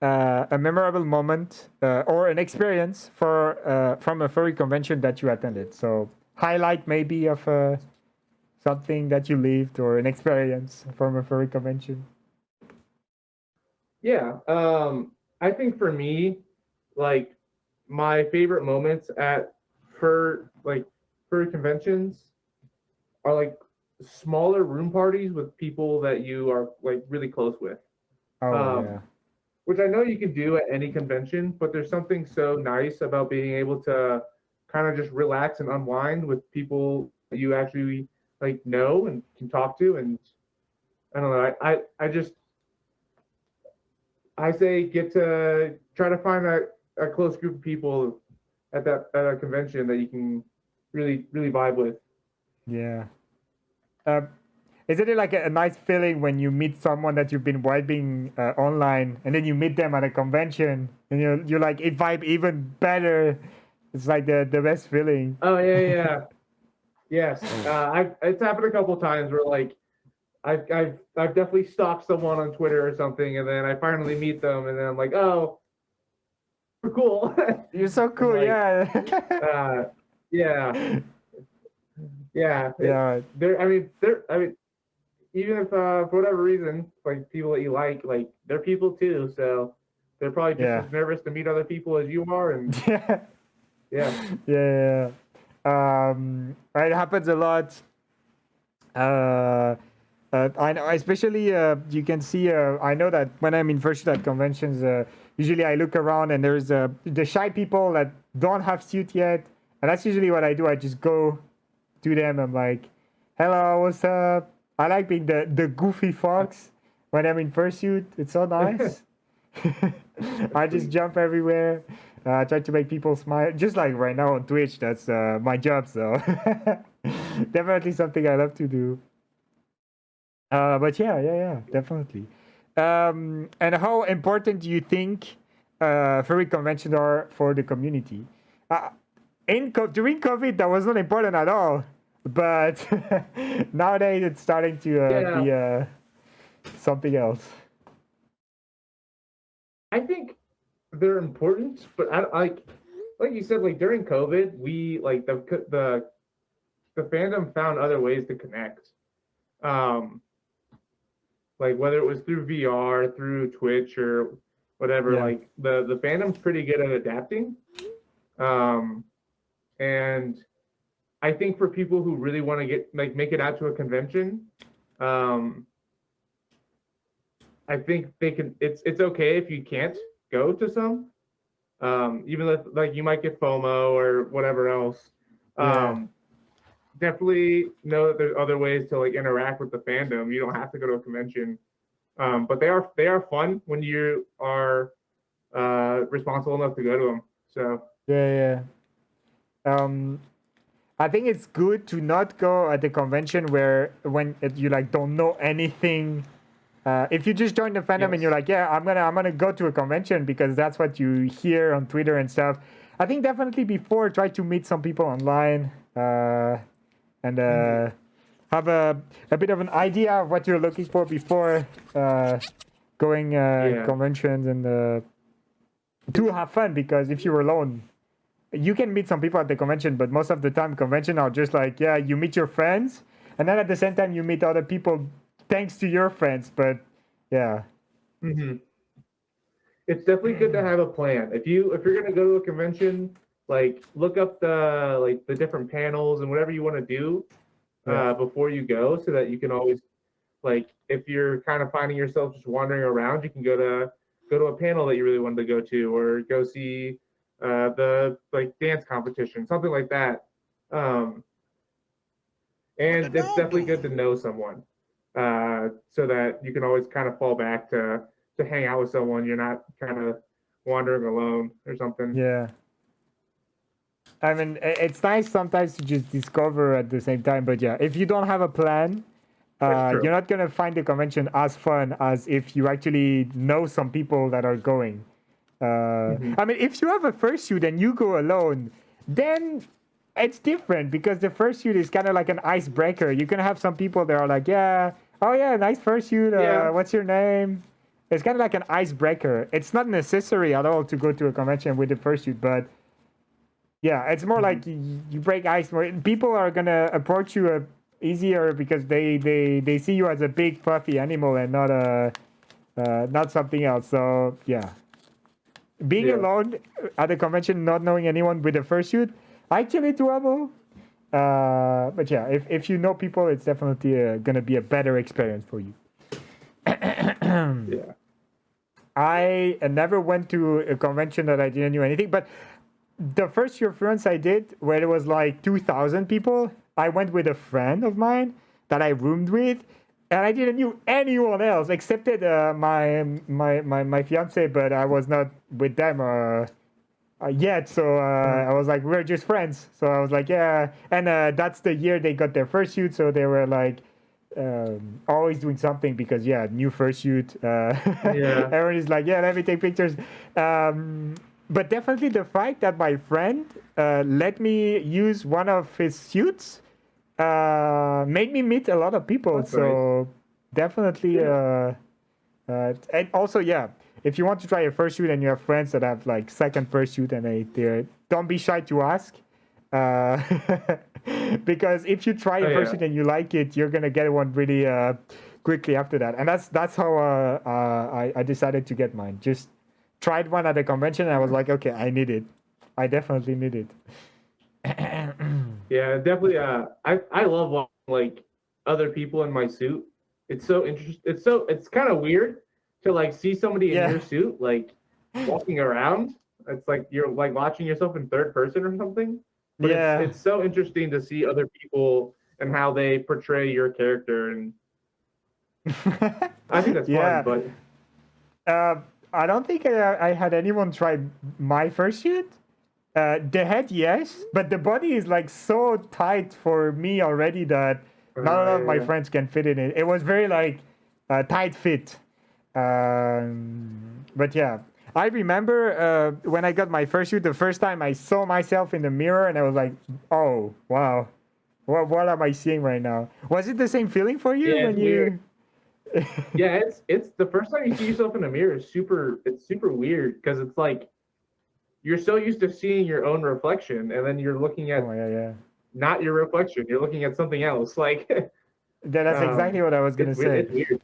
a memorable moment or an experience from a furry convention that you attended? So highlight maybe of something that you lived or an experience from a furry convention. Yeah. I think for me, like my favorite moments at furry conventions are like smaller room parties with people that you are like really close with. Oh Um, yeah, which I know you can do at any convention, but there's something so nice about being able to kind of just relax and unwind with people that you actually like know and can talk to. And I don't know, I just I say get to try to find a close group of people at a convention that you can really vibe with. yeah. Um, Isn't it like a nice feeling when you meet someone that you've been vibing online, and then you meet them at a convention, and you like it vibe even better? It's like the best feeling. Oh yeah. Yes, it's happened a couple times where like I've definitely stalked someone on Twitter or something, and then I finally meet them, and then I'm like, oh, we're cool. You're so And cool, like, yeah. yeah, yeah. Yeah, I mean, even if for whatever reason, like people that you like they're people too, so they're probably just yeah. as nervous to meet other people as you are, and Yeah. yeah. Yeah. It happens a lot. I know, especially you can see. I know that when I'm in Fursuit at conventions, usually I look around and there's the shy people that don't have suit yet, and that's usually what I do. I just go to them. I'm like, "Hello, what's up?" I like being the goofy fox when I'm in Fursuit. It's so nice. I just jump everywhere. Try to make people smile. Just like right now on Twitch, that's my job. So definitely something I love to do. But yeah, definitely. And how important do you think furry conventions are for the community? Uh, during COVID, that was not important at all. But nowadays, it's starting to Yeah. be something else. I think they're important, but I like you said, like during COVID, we like the fandom found other ways to connect. Um, like whether it was through VR, through Twitch, or whatever. Yeah. Like the fandom's pretty good at adapting. Um, and I think for people who really want to get like make it out to a convention, um, I think they can. It's okay if you can't go to some, even if like you might get FOMO or whatever else. Yeah. Definitely know that there's other ways to like interact with the fandom. You don't have to go to a convention, but they are fun when you are responsible enough to go to them. So Yeah. Um, I think it's good to not go at the convention where when you like don't know anything. If you just join the fandom and Yes. you're like, yeah, I'm gonna go to a convention because that's what you hear on Twitter and stuff. I think definitely before try to meet some people online and have a bit of an idea of what you're looking for before going conventions and to have fun, because if you're alone you can meet some people at the convention, but most of the time convention are just like, yeah, you meet your friends and then at the same time you meet other people thanks to your friends. But yeah. Mm-hmm. It's definitely good to have a plan. If you're gonna go to a convention, like look up the different panels and whatever you want to do before you go, so that you can always like if you're kind of finding yourself just wandering around, you can go to a panel that you really wanted to go to, or go see the like dance competition, something like that. And it's definitely good to know someone, so that you can always kind of fall back to hang out with someone. You're not kind of wandering alone or something. Yeah. I mean, it's nice sometimes to just discover at the same time, but yeah, if you don't have a plan, That's true. you're not gonna find the convention as fun as if you actually know some people that are going. I mean, if you have a fursuit and you go alone, then it's different because the fursuit is kind of like an icebreaker. You can have some people that are like, yeah, oh yeah, nice fursuit. What's your name? It's kind of like an icebreaker. It's not necessary at all to go to a convention with a fursuit, but yeah, it's more like you break ice more. People are gonna approach you easier because they see you as a big fluffy animal and not something else. So yeah, being alone at a convention, not knowing anyone with a fursuit, actually doable. But yeah, if you know people, it's definitely gonna be a better experience for you. Yeah. I never went to a convention that I didn't know anything, but the first Fursuit I did, where it was like 2,000 people, I went with a friend of mine that I roomed with, and I didn't know anyone else except my fiance, but I was not with them yet. So I was like, we're just friends. So I was like, yeah, and that's the year they got their fursuit, so they were like always doing something because new fursuit. Everyone is like, yeah, let me take pictures. But definitely the fact that my friend let me use one of his suits made me meet a lot of people. That's so nice. definitely, and also, if you want to try a fursuit and you have friends that have like second fursuit and they don't be shy to ask. Because if you try a fursuit and you like it, you're gonna get one really quickly after that. And that's how I decided to get mine. Just tried one at a convention and I was like, okay, I need it. I definitely need it. Yeah, definitely. I love watching like other people in my suit. It's so interesting. It's kind of weird to like see somebody in your suit like walking around. It's like you're like watching yourself in third person or something. But it's so interesting to see other people and how they portray your character, and I think that's fun. But I don't think I had anyone try my fursuit. The head, yes, but the body is like so tight for me already that not a lot of my friends can fit in it. It was very like tight fit. But yeah, I remember when I got my fursuit, the first time I saw myself in the mirror and I was like, oh, wow. What am I seeing right now? Was it the same feeling for you when you... Yeah, it's the first time you see yourself in the mirror is super weird because it's like you're so used to seeing your own reflection and then you're looking at not your reflection, you're looking at something else. Like that's exactly what I was gonna say. It's weird.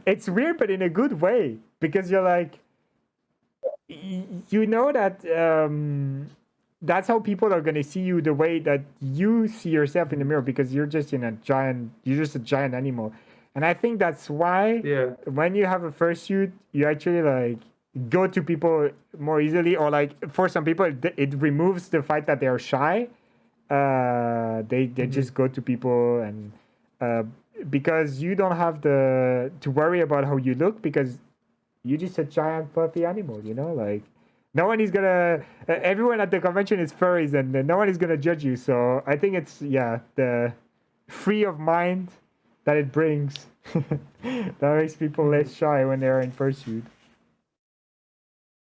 It's weird, but in a good way, because you're like, you know that that's how people are gonna see you, the way that you see yourself in the mirror, because you're just a giant animal. And I think that's why when you have a fursuit, you actually like go to people more easily, or like for some people it removes the fact that they're shy. They just go to people, and because you don't have to worry about how you look, because you're just a giant fluffy animal, you know, like no one is gonna everyone at the convention is furries, and no one is gonna judge you. So I think it's the free of mind that it brings that makes people less shy when they're in fursuit.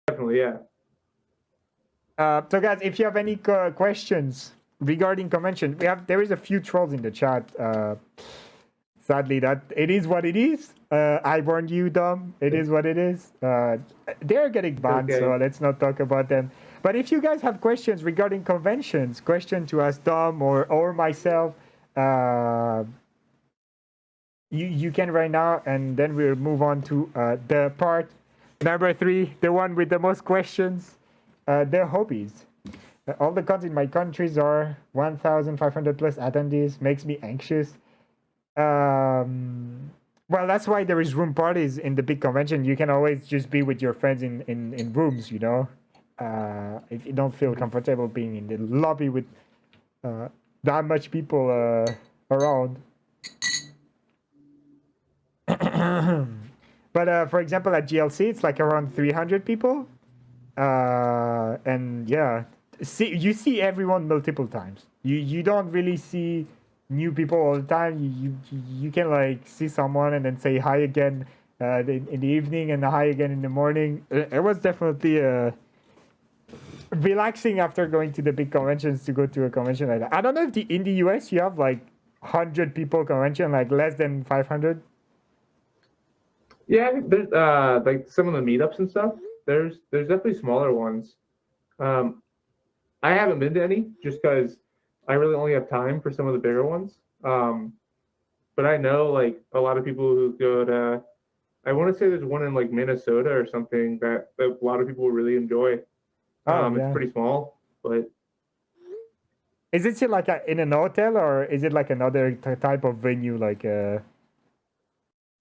Definitely, yeah. So guys, if you have any questions regarding convention, there is a few trolls in the chat. Sadly, that it is what it is. I warned you, Dom. It is what it is. They're getting banned, so let's not talk about them. But if you guys have questions regarding conventions, question to ask Dom or myself, you can right now, and then we'll move on to the part number 3, the one with the most questions, the hobbies. All the cons in my countries are 1,500 plus attendees, makes me anxious. Well, that's why there is room parties in the big convention. You can always just be with your friends in rooms, you know, if you don't feel comfortable being in the lobby with that much people around. But for example, at GLC, it's like around 300 people. And yeah, you see everyone multiple times. You don't really see new people all the time. You can like see someone and then say hi again in the evening and the high again in the morning. It was definitely relaxing after going to the big conventions to go to a convention like that. I don't know if in the US you have like 100 people convention, like less than 500. Yeah, I think there's like some of the meetups and stuff. There's definitely smaller ones. I haven't been to any just because I really only have time for some of the bigger ones. But I know like a lot of people who go to. I want to say there's one in like Minnesota or something that a lot of people really enjoy. Oh, yeah. It's pretty small, but is it still like in an hotel, or is it like another type of venue, like a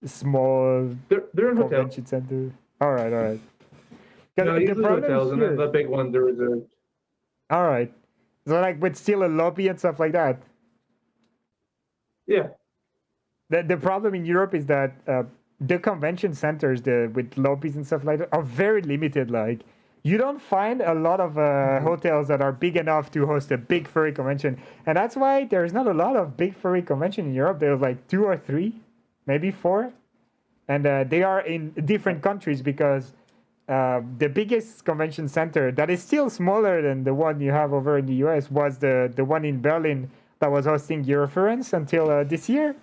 small they're in convention hotels. center? All right, all right. No, The usually problem hotels, and here, then the big ones are reserved. all right. So like with still a lobby and stuff like that. Yeah. The problem in Europe is that the convention centers, with lobbies and stuff like that, are very limited. Like, you don't find a lot of hotels that are big enough to host a big furry convention, and that's why there's not a lot of big furry convention in Europe. There's like 2 or 3, maybe 4, and they are in different countries because the biggest convention center that is still smaller than the one you have over in the US was the one in Berlin that was hosting Eurofurence until this year.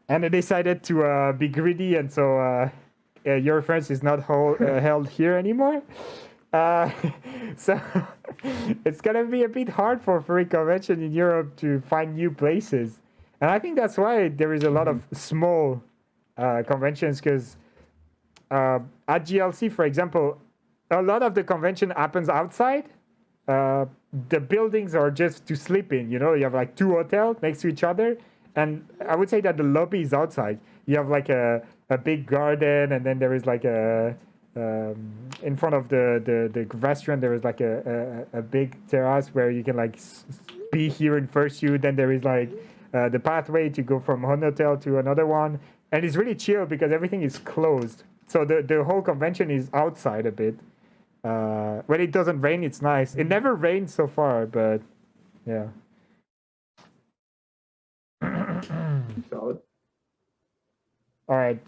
And they decided to be greedy, and so Eurofurence is not held here anymore. So it's gonna be a bit hard for furry convention in Europe to find new places, and I think that's why there is a lot of small conventions. Because at GLC, for example, a lot of the convention happens outside. The buildings are just to sleep in. You have like 2 hotels next to each other. And I would say that the lobby is outside. You have like a big garden, and then there is like in front of the restaurant, there is like a big terrace where you can like be here in Fursuit. Then there is like the pathway to go from one hotel to another one. And it's really chill because everything is closed. So the whole convention is outside a bit. When it doesn't rain, it's nice. It never rained so far, but yeah. Solid. All right.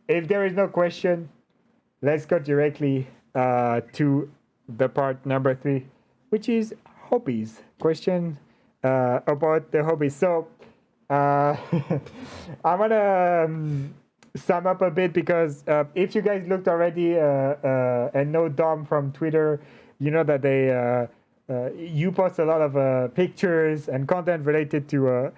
If there is no question, let's go directly to the part number 3, which is hobbies. Question about the hobbies. So I'm gonna sum up a bit because if you guys looked already and know Dom from Twitter, you know that you post a lot of pictures and content related to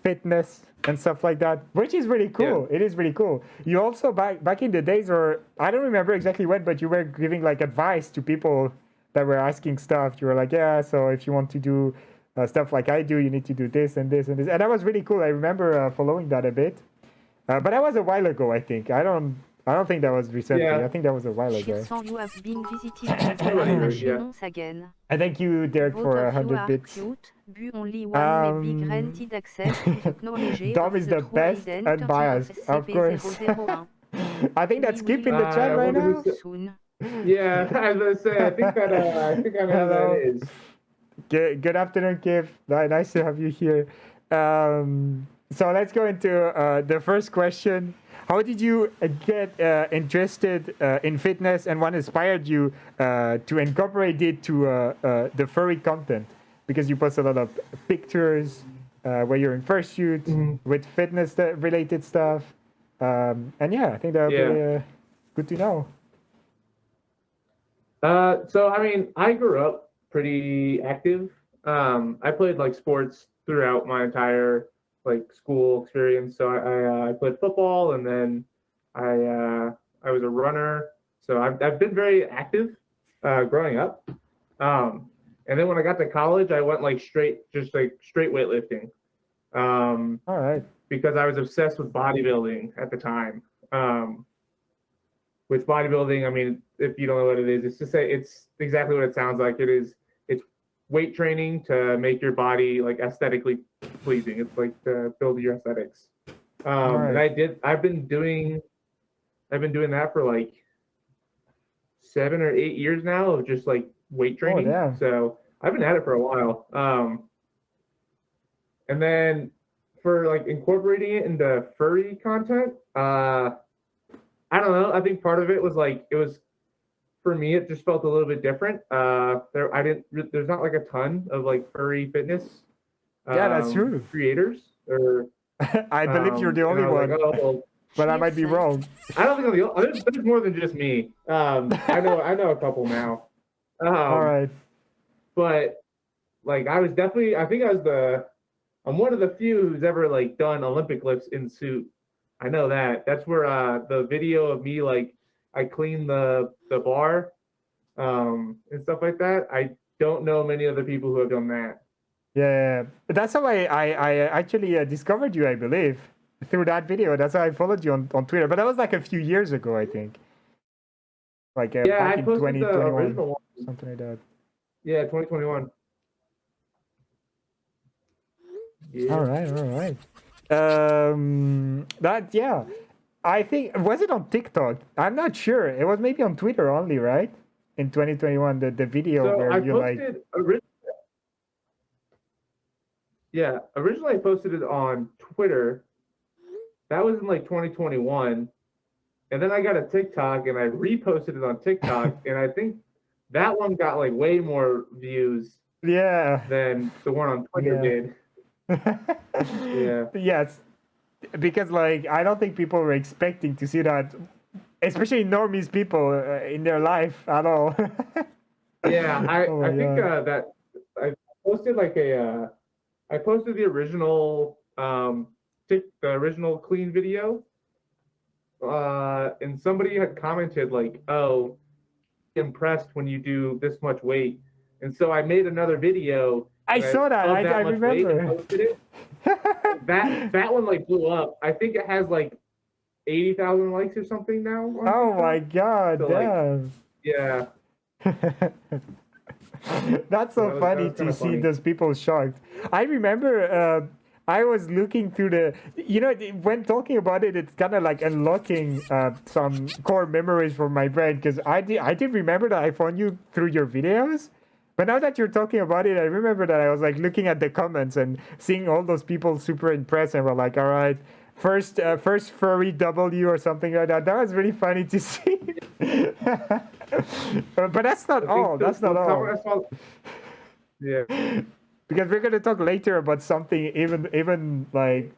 fitness and stuff like that, which is really cool. Yeah. It is really cool. You also back in the days, or I don't remember exactly when, but you were giving like advice to people that were asking stuff. You were like, yeah, so if you want to do stuff like I do, you need to do this and this and this, and that was really cool. I remember following that a bit, but that was a while ago. I think I don't think that was recently. Yeah. I think that was a while ago. You have been visiting again. I thank you, Derek, for 100 bits. Cute. Only one may be granted access to the knowledge Dom is the best unbiased, of course. I think that's Kip in the chat right now. Yeah, I was gonna say, I think I know who that is. Good afternoon, Kip. Nice to have you here. So let's go into the first question. How did you get interested in fitness, and what inspired you to incorporate it to the furry content? Because you post a lot of pictures where you're in fursuit with fitness-related stuff. And yeah, I think that would be good to know. So, I mean, I grew up pretty active. I played like sports throughout my entire like school experience. So I played football, and then I was a runner. So I've been very active growing up. And then when I got to college, I went like straight weightlifting. All right. Because I was obsessed with bodybuilding at the time. With bodybuilding, I mean, if you don't know what it is, it's to say it's exactly what it sounds like. It's weight training to make your body like aesthetically pleasing. It's like to build your aesthetics. Right. And I've been doing that for like 7 or 8 years now of just like weight training. Oh, yeah. So I've been at it for a while. And then for like incorporating it into furry content, I don't know. I think part of it was like it was for me. It just felt a little bit different. There's not like a ton of like furry fitness Yeah, that's true. creators or I believe you're the and only I was one, like, oh, well, but I might be wrong. I don't think I'm the only. There's more than just me. I know a couple now. All right. But like I was definitely. I think I'm one of the few who's ever like done Olympic lifts in suit. I know that. That's where the video of me like I clean the bar and stuff like that. I don't know many other people who have done that. Yeah, that's how I actually discovered you, I believe, through that video. That's how I followed you on Twitter. But that was like a few years ago, I think. Like yeah, back I in posted the 2021, original one. something like that. Yeah, 2021. Yeah. All right. Yeah, I think was it on TikTok? I'm not sure. It was maybe on Twitter only, right? In 2021, the video So where I you like. Yeah, originally I posted it on Twitter. That was in like 2021. And then I got a TikTok and I reposted it on TikTok. And I think that one got like way more views than the one on Twitter did. Yeah. Yes. Because like I don't think people were expecting to see that, especially normies people in their life at all. Yeah, I think that I posted like I posted the original the original clean video, and somebody had commented like, "Oh, impressed when you do this much weight," and so I made another video. I saw that. I remember. Posted it. that one like blew up. I think it has like 80,000 likes or something now. Oh my god! So, damn. Yeah. That's so funny to see those people shocked. I remember I was looking through when talking about it, it's kind of like unlocking some core memories from my brain, because I did remember that I found you through your videos. But now that you're talking about it, I remember that I was like looking at the comments and seeing all those people super impressed and were like, all right, first furry W or something like that. That was really funny to see. But that's not all. That's not all. Yeah. Because we're gonna talk later about something even like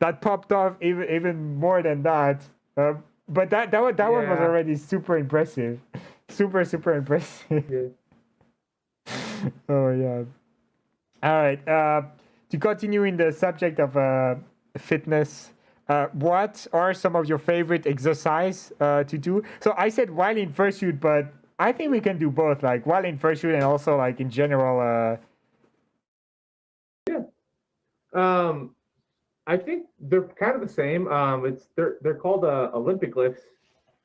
that popped off even more than that. But that one was already super impressive. Super impressive. Yeah. Oh yeah. All right. To continue in the subject of fitness, what are some of your favorite exercise to do? So I said while in fursuit, but I think we can do both, like while in fursuit and also like in general. I think they're kind of the same. They're called Olympic lifts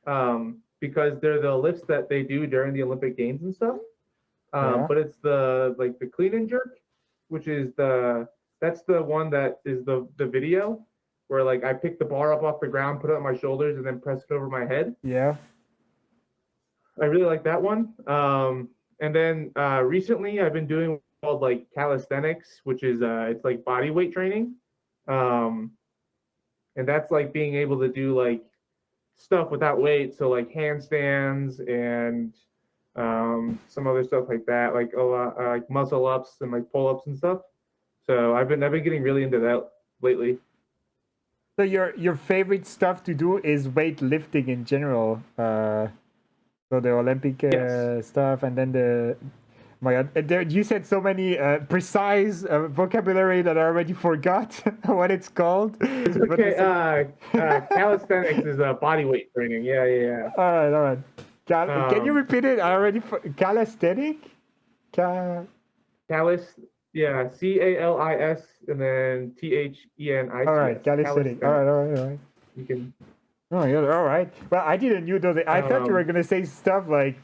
because they're the lifts that they do during the Olympic Games and stuff. But it's the clean and jerk, which is that's the one that is the video where like I pick the bar up off the ground, put it on my shoulders, and then press it over my head. Yeah. I really like that one. And then recently I've been doing called like calisthenics, which is it's like body weight training. And that's like being able to do like stuff without weight, so like handstands and some other stuff like that, like a lot like muscle ups and like pull ups and stuff. So I've been getting really into that lately. So your favorite stuff to do is weightlifting in general. So the Olympic stuff, and then my God, you said so many precise vocabulary that I already forgot what it's called. It's okay. Calisthenics is body weight training. Yeah. All right. Can you repeat it? I already calisthenic. Calis. Yeah, CALIS and then THENIC. All right, calisthenic. All right. You can. Oh yeah, all right. Well, I didn't know those. I thought you were gonna say stuff like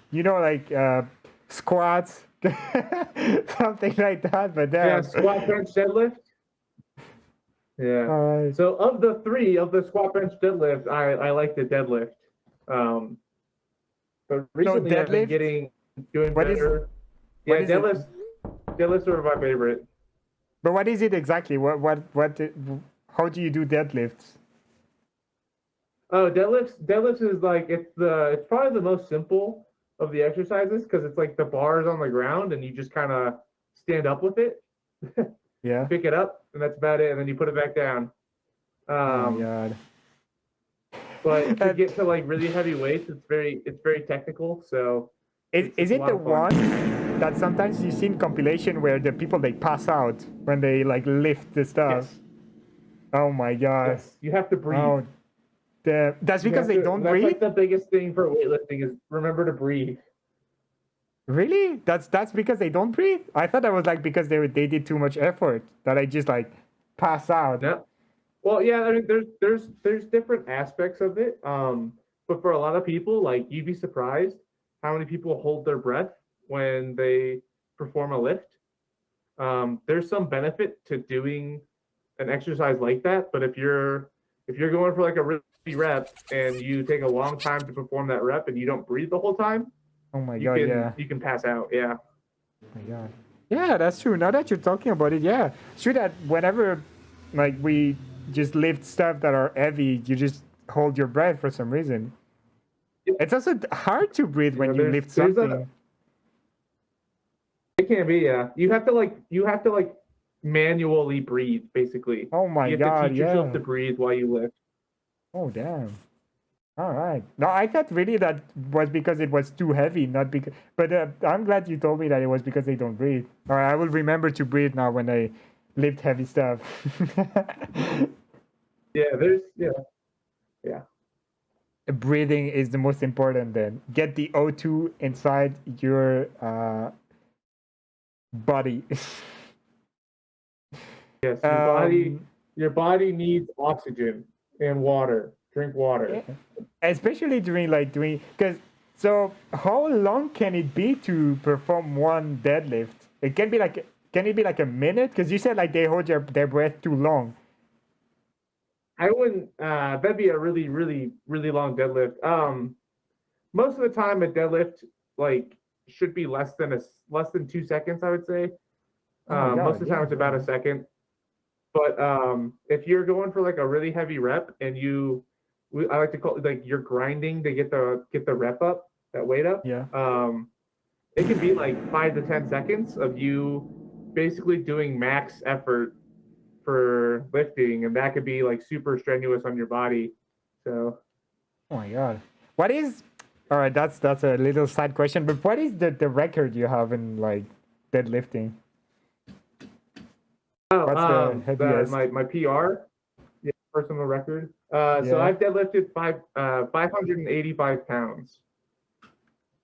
squats, something like that. But yeah, squat, bench, deadlift. Yeah. All right. So of the three of the squat, bench, deadlift, I like the deadlift. But recently I've been doing better. Yeah, deadlifts are my favorite. But what is it exactly? How do you do deadlifts? Oh, deadlifts is like it's probably the most simple of the exercises because it's like the bars on the ground and you just kind of stand up with it, Yeah. pick it up, and that's about it, and then you put it back down. Oh my God. But to get to like really heavy weights, it's very technical. So Is it's a it lot the of fun. one that sometimes you see in compilation where the people they pass out when they like lift the stuff? Yes. Oh my God. Yes, you have to breathe. Oh, that's You because have they to- don't That's breathe? like the biggest thing for weightlifting is remember to breathe. Really? That's because they don't breathe? I thought that was like because they did too much effort that I just like pass out. No. Well, yeah, I mean, there's different aspects of it. But for a lot of people, like you'd be surprised how many people hold their breath when they perform a lift. There's some benefit to doing an exercise like that, but if you're going for like a really rep and you take a long time to perform that rep and you don't breathe the whole time, Oh my God, yeah. you can pass out. Yeah. Oh my God. Yeah, that's true. Now that you're talking about it, yeah. It's true that whenever like we just lift stuff that are heavy, you just hold your breath for some reason. It's also hard to breathe when you lift something. It can be, yeah. You have to like manually breathe, basically. Oh my You have God, to teach yourself yeah. to breathe while you lift. Oh damn. All right. No, I thought really that was because it was too heavy, not because. But I'm glad you told me that it was because they don't breathe. All right, I will remember to breathe now when I lift heavy stuff. Yeah. Breathing is the most important. Then get the O2 inside your body. Yes, your body needs oxygen and water. Drink water. Yeah. Especially during because so how long can it be to perform one deadlift? It can be like can it be like a minute? Because you said like they hold their breath too long. I wouldn't. That'd be a really, really, really long deadlift. Most of the time, a deadlift like should be less than 2 seconds. I would say. Oh my God, Most of the time, yeah. it's about a second. But if you're going for like a really heavy rep and I like to call it like you're grinding to get the rep up, that weight up. Yeah. It can be like 5 to 10 seconds of you basically doing max effort for lifting, and that could be like super strenuous on your body. So. Oh my God. What is? All right, that's a little side question, but what is the record you have in like deadlifting? What's the heaviest? My PR, yeah, personal record. So I've deadlifted 585 pounds,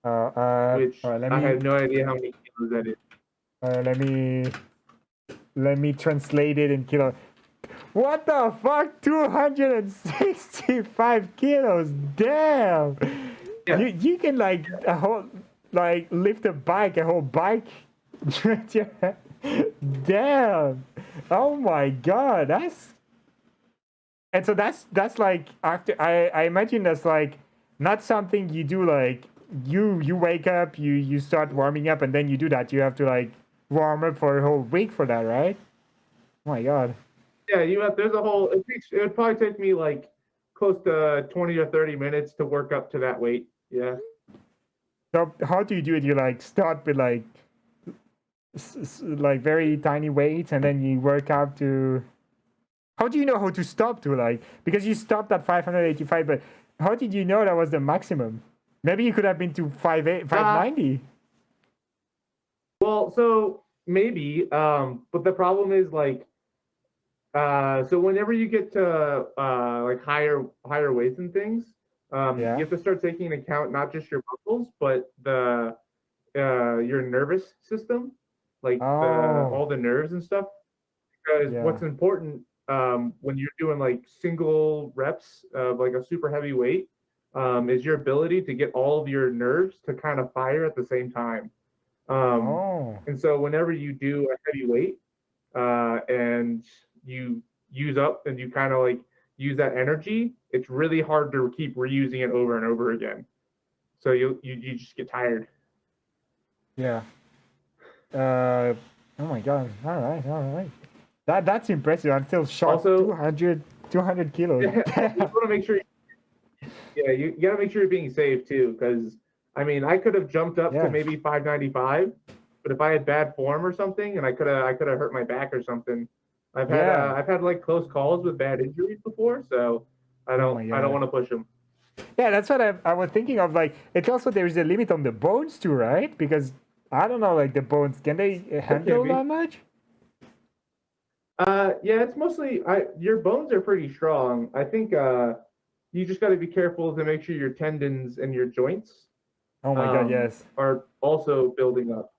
which I have no idea how many kilos that is. Let me translate it in kilo. What the fuck? 265 kilos. Damn. Yeah. You can like lift a whole bike. Damn. Oh my God. That's like after I imagine that's like not something you do like you wake up, you start warming up and then you do that. You have to like warm up for a whole week for that, right? Oh my God. Yeah, there's a whole it would probably take me like close to 20 or 30 minutes to work up to that weight. Yeah. So how do you do it? You like start with like very tiny weights and then you work up to. How do you know how to stop to like because you stopped at 585, but how did you know that was the maximum? Maybe you could have been to 590. Well, so maybe, but the problem is like, so whenever you get to like higher weights and things, you have to start taking into account not just your muscles, but your nervous system, like all the nerves and stuff. Because what's important when you're doing like single reps of like a super heavy weight is your ability to get all of your nerves to kind of fire at the same time. And so whenever you do a heavy weight and you use up and you kind of like use that energy, it's really hard to keep reusing it over and over again. So you just get tired. Yeah. Oh my God. All right. That's impressive. I'm still shocked. Also, 200 kilos. You want to make sure Yeah, you gotta make sure you're being safe too, because I mean, I could have jumped up Yeah. to maybe 595, but if I had bad form or something, and I could have hurt my back or something. Yeah. I've had like close calls with bad injuries before, so Oh my I don't God. want to push them. Yeah, that's what I was thinking of. Like, it's also there is a limit on the bones too, right? Because I don't know, like the bones, can they handle be. that much? Yeah, it's mostly your bones are pretty strong. I think you just got to be careful to make sure your tendons and your joints Oh my God, yes. are also building up.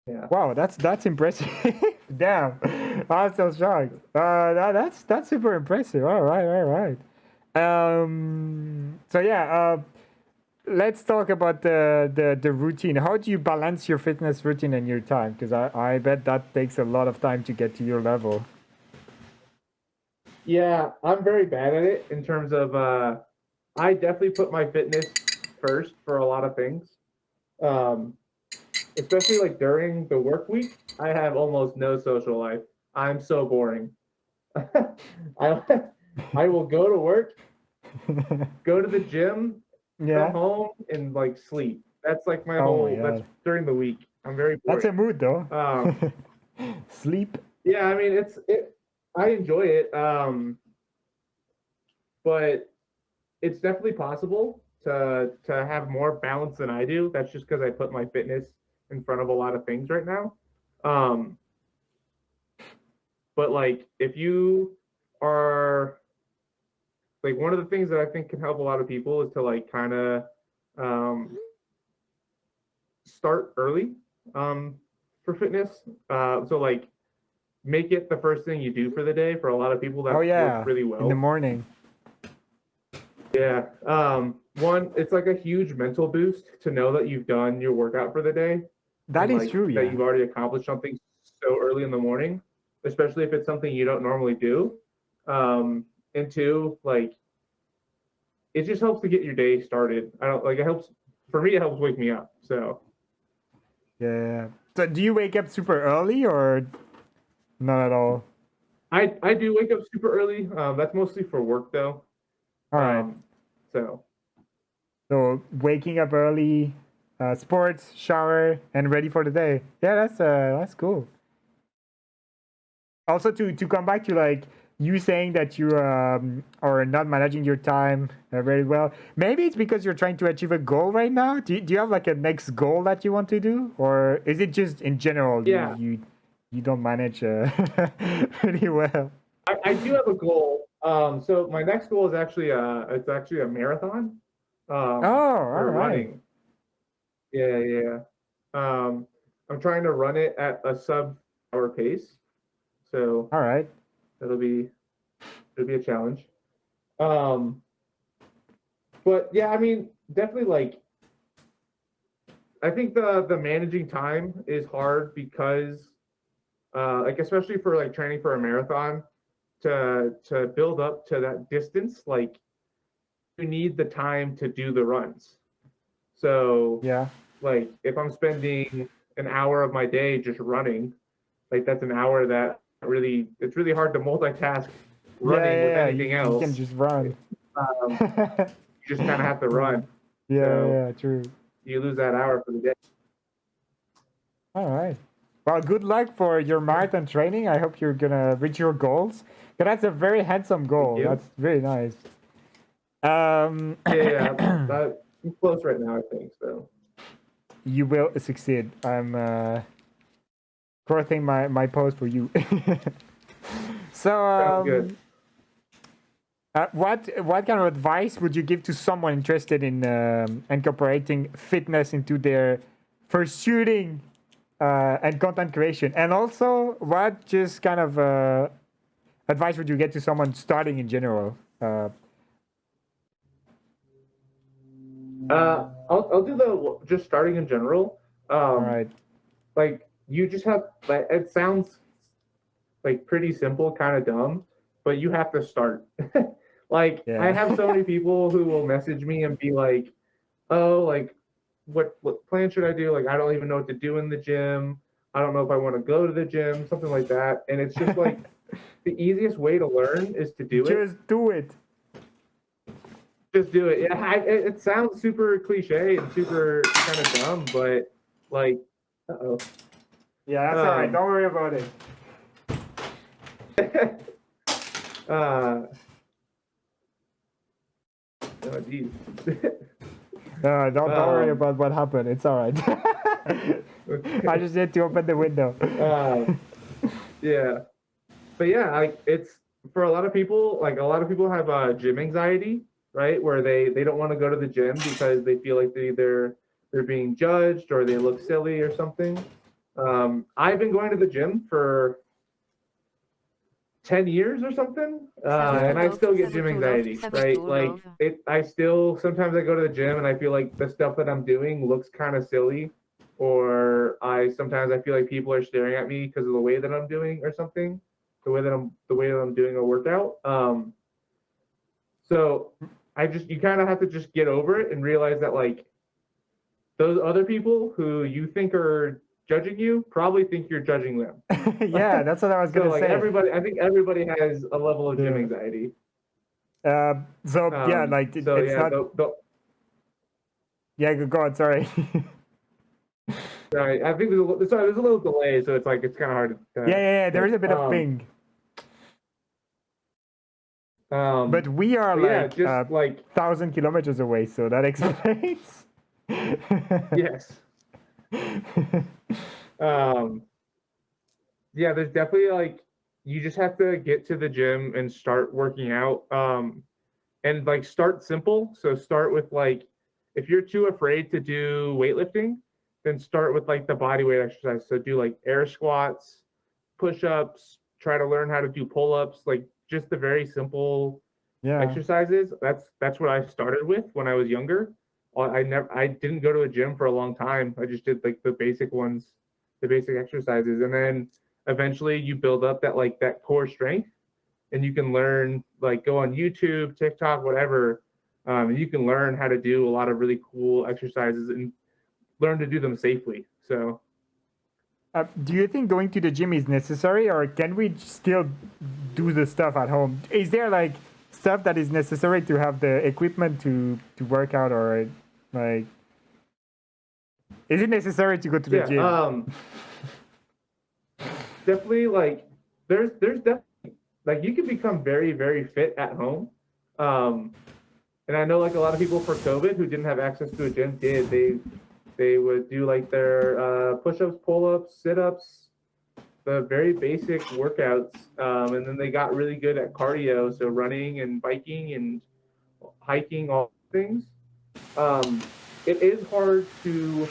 Yeah. Wow, that's impressive. Damn, I'm so shocked. That's super impressive. All right, all right. So yeah, let's talk about the routine. How do you balance your fitness routine and your time? Because I bet that takes a lot of time to get to your level. Yeah, I'm very bad at it in terms of I definitely put my fitness first for a lot of things. Um, Especially like during the work week, I have almost no social life. I'm so boring. I I will go to work, go to the gym, come Yeah. home, and like sleep. That's like my Oh my whole. That's God. during the week. I'm very That's a boring. mood though. Um, Sleep. yeah, I mean it. I enjoy it, but it's definitely possible to have more balance than I do. That's just because I put my fitness in front of a lot of things right now. Um, but like if you are like one of the things that I think can help a lot of people is to like kind of um, start early for fitness. So like make it the first thing you do for the day. For a lot of people, that Oh works yeah, really in the well. morning. Yeah. One, it's like a huge mental boost to know that you've done your workout for the day That and is like true, that yeah. you've already accomplished something so early in the morning, especially if it's something you don't normally do. And two, like it just helps to get your day started. I don't like it helps for me. It helps wake me up. So Yeah. So do you wake up super early or not at all? I do wake up super early. That's mostly for work though. All right. So So waking up early, sports, shower, and ready for the day. Yeah, that's cool. Also, to come back to like you saying that you are not managing your time very well. Maybe it's because you're trying to achieve a goal right now. Do you have like a next goal that you want to do, or is it just in general yeah, you don't manage pretty well? I do have a goal. So my next goal is actually it's actually a marathon. Oh, all For right. running. Yeah, yeah. I'm trying to run it at a sub-hour pace, so All right. it'll be a challenge. Um, but yeah, I mean, definitely like I think the managing time is hard because like especially for like training for a marathon to build up to that distance, like you need the time to do the runs. So Yeah. like if I'm spending an hour of my day just running, like that's an hour that really it's really hard to multitask running with Yeah. anything You can else. just run. You just kind of have to run. Yeah, So yeah, true. you lose that hour for the day. All right. Well, good luck for your marathon training. I hope you're gonna reach your goals. 'Cause that's a very handsome goal. you. That's very nice. Yeah, I'm close right now, I think so. You will succeed. I'm crossing my post for you. So, Sounds good. what kind of advice would you give to someone interested in incorporating fitness into their pursuing and content creation? And also, what just kind of advice would you get to someone starting in general? I'll do the just starting in general. All right. Like you just have like it sounds like pretty simple, kind of dumb, but you have to start. Like Yeah. I have so many people who will message me and be like, "Oh, like what plan should I do? Like I don't even know what to do in the gym. I don't know if I want to go to the gym, something like that." And it's just like the easiest way to learn is to do it. Just do it. Just do it. Yeah, it sounds super cliche and super kind of dumb, but like, uh-oh. Yeah, that's all right. Don't worry about it. Oh, geez. Don't worry about what happened. It's all right. I just need to open the window. Yeah, but yeah, like it's for a lot of people. Like a lot of people have gym anxiety, right? Where they don't want to go to the gym because they feel like they're being judged or they look silly or something. I've been going to the gym for 10 years or something, and I still get gym anxiety, right? Like I still sometimes I go to the gym and I feel like the stuff that I'm doing looks kind of silly, or sometimes I feel like people are staring at me because of the way that I'm doing or something, the way that I'm doing a workout. So you kind of have to just get over it and realize that like those other people who you think are judging you probably think you're judging them. Yeah, that's what I was gonna say. I think everybody has a level of gym anxiety. Yeah, like it's not. Yeah, go on. Sorry. Sorry, I think there's a little delay, so it's kind of hard to. Yeah. There is a bit of ping. But we are like just 1,000 kilometers away, so that explains. Yes. Yeah, there's definitely like you just have to get to the gym and start working out. And like start simple. So start with like if you're too afraid to do weightlifting, then start with like the body weight exercise. So do like air squats, push-ups, try to learn how to do pull-ups, like just the very simple exercises. That's what I started with when I was younger. I didn't go to a gym for a long time. I just did like the basic ones, the basic exercises, and then eventually you build up that core strength, and you can learn like go on YouTube, TikTok, whatever. And you can learn how to do a lot of really cool exercises and learn to do them safely. So, do you think going to the gym is necessary, or can we still do the stuff at home? Is there like stuff that is necessary to have the equipment to work out, or like is it necessary to go to the gym? Definitely, like there's definitely like you can become very, very fit at home. And I know like a lot of people for COVID who didn't have access to a gym did. They would do like their push-ups, pull-ups, sit-ups, the very basic workouts, and then they got really good at cardio, so running and biking and hiking, all things. It is hard to,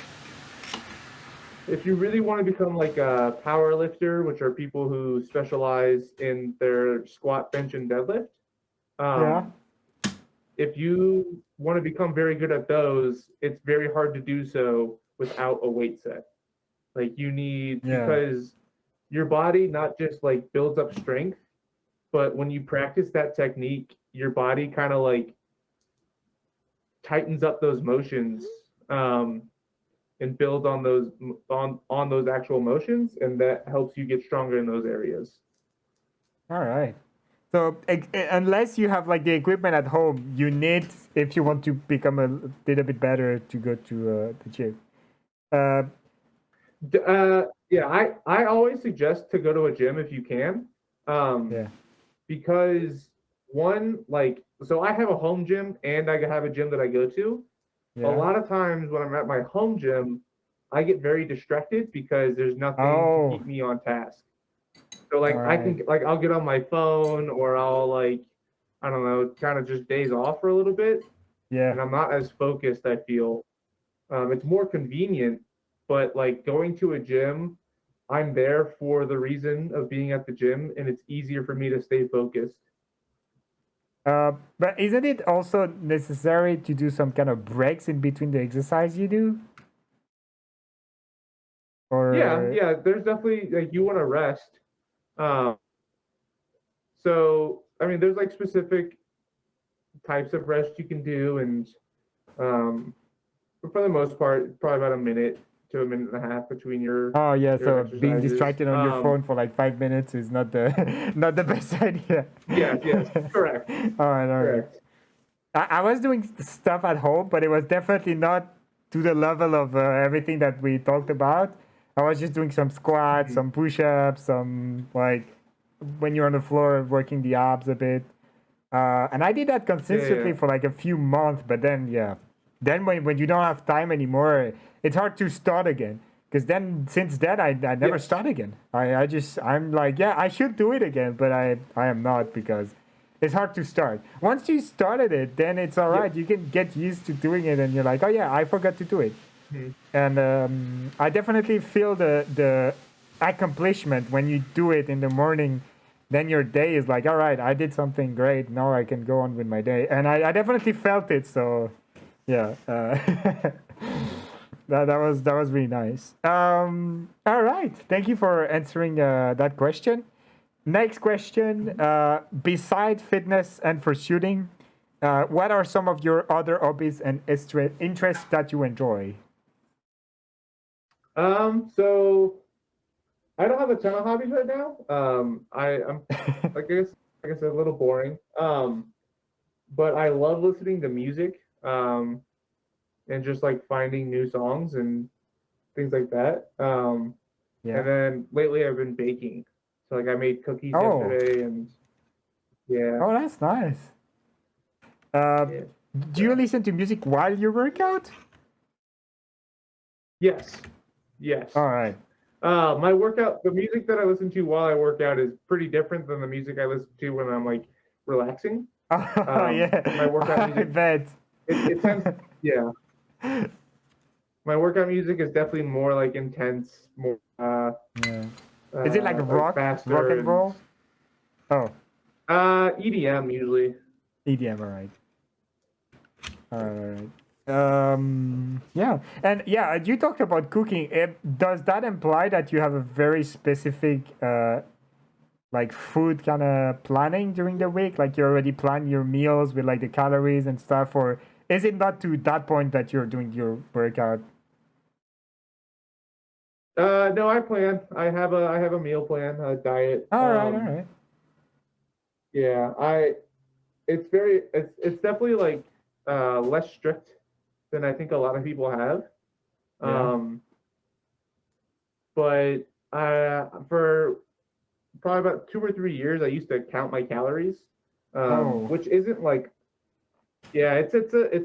if you really want to become like a power lifter, which are people who specialize in their squat, bench, and deadlift. If you want to become very good at those, it's very hard to do so without a weight set. Like you need, because your body not just like builds up strength, but when you practice that technique, your body kind of like tightens up those motions and builds on those on those actual motions, and that helps you get stronger in those areas. All right. So unless you have like the equipment at home, you need, if you want to become a little bit better, to go to the gym. Yeah, I always suggest to go to a gym if you can. Because one, like, so I have a home gym and I have a gym that I go to. A lot of times when I'm at my home gym, I get very distracted because there's nothing to keep me on task. So like I can like I'll get on my phone, or I'll like, I don't know, kind of just days off for a little bit. Yeah. And I'm not as focused, I feel. It's more convenient, but like going to a gym, I'm there for the reason of being at the gym, and it's easier for me to stay focused. But isn't it also necessary to do some kind of breaks in between the exercise you do? Or yeah, there's definitely like you want to rest. So I mean, there's like specific types of rest you can do, and but for the most part, probably about a minute to a minute and a half between your. So being distracted on your phone for like 5 minutes is not the not the best idea. Yes, correct. All right. I was doing stuff at home, but it was definitely not to the level of everything that we talked about. I was just doing some squats, some push-ups, some like when you're on the floor working the abs a bit. And I did that consistently yeah. for like a few months, but then yeah, then when you don't have time anymore, it's hard to start again. Because then since then I never Yes. start again. I'm like, yeah, I should do it again, but I am not because it's hard to start. Once you started it, then it's all right. Yep. You can get used to doing it, and you're like, oh yeah, I forgot to do it. Mhm. And I definitely feel the accomplishment when you do it in the morning. Then your day is like, all right, I did something great. Now I can go on with my day, and I definitely felt it. So, yeah, that was really nice. All right, thank you for answering that question. Next question. Beside fitness and for shooting, what are some of your other hobbies and interests that you enjoy? So I don't have a ton of hobbies right now. I'm like I said, a little boring. But I love listening to music. And just like finding new songs and things like that. And Yeah. then lately I've been baking. So like I made cookies Oh. yesterday, and yeah, Oh, that's nice. Uh, yeah. do you So listen to music while you work out? yes, yes. All right. My workout, the music that I listen to while I work out is pretty different than the music I listen to when I'm like relaxing. Oh, My yeah. workout I music, bet. it tends, yeah. My workout music is definitely more like intense, more Yeah. Is it like like rock faster and and roll? Oh, EDM usually. EDM. All right. All right. Yeah. And yeah, you talked about cooking. Does that imply that you have a very specific like food kind of planning during the week? Like you already plan your meals with like the calories and stuff, or is it not to that point that you're doing your workout? No, I plan. I have a meal plan, a diet. All right, all right. Yeah, it's definitely like less strict than I think a lot of people have. Yeah. Um, but for probably about 2 or 3 years, I used to count my calories, Oh. which isn't like yeah, it's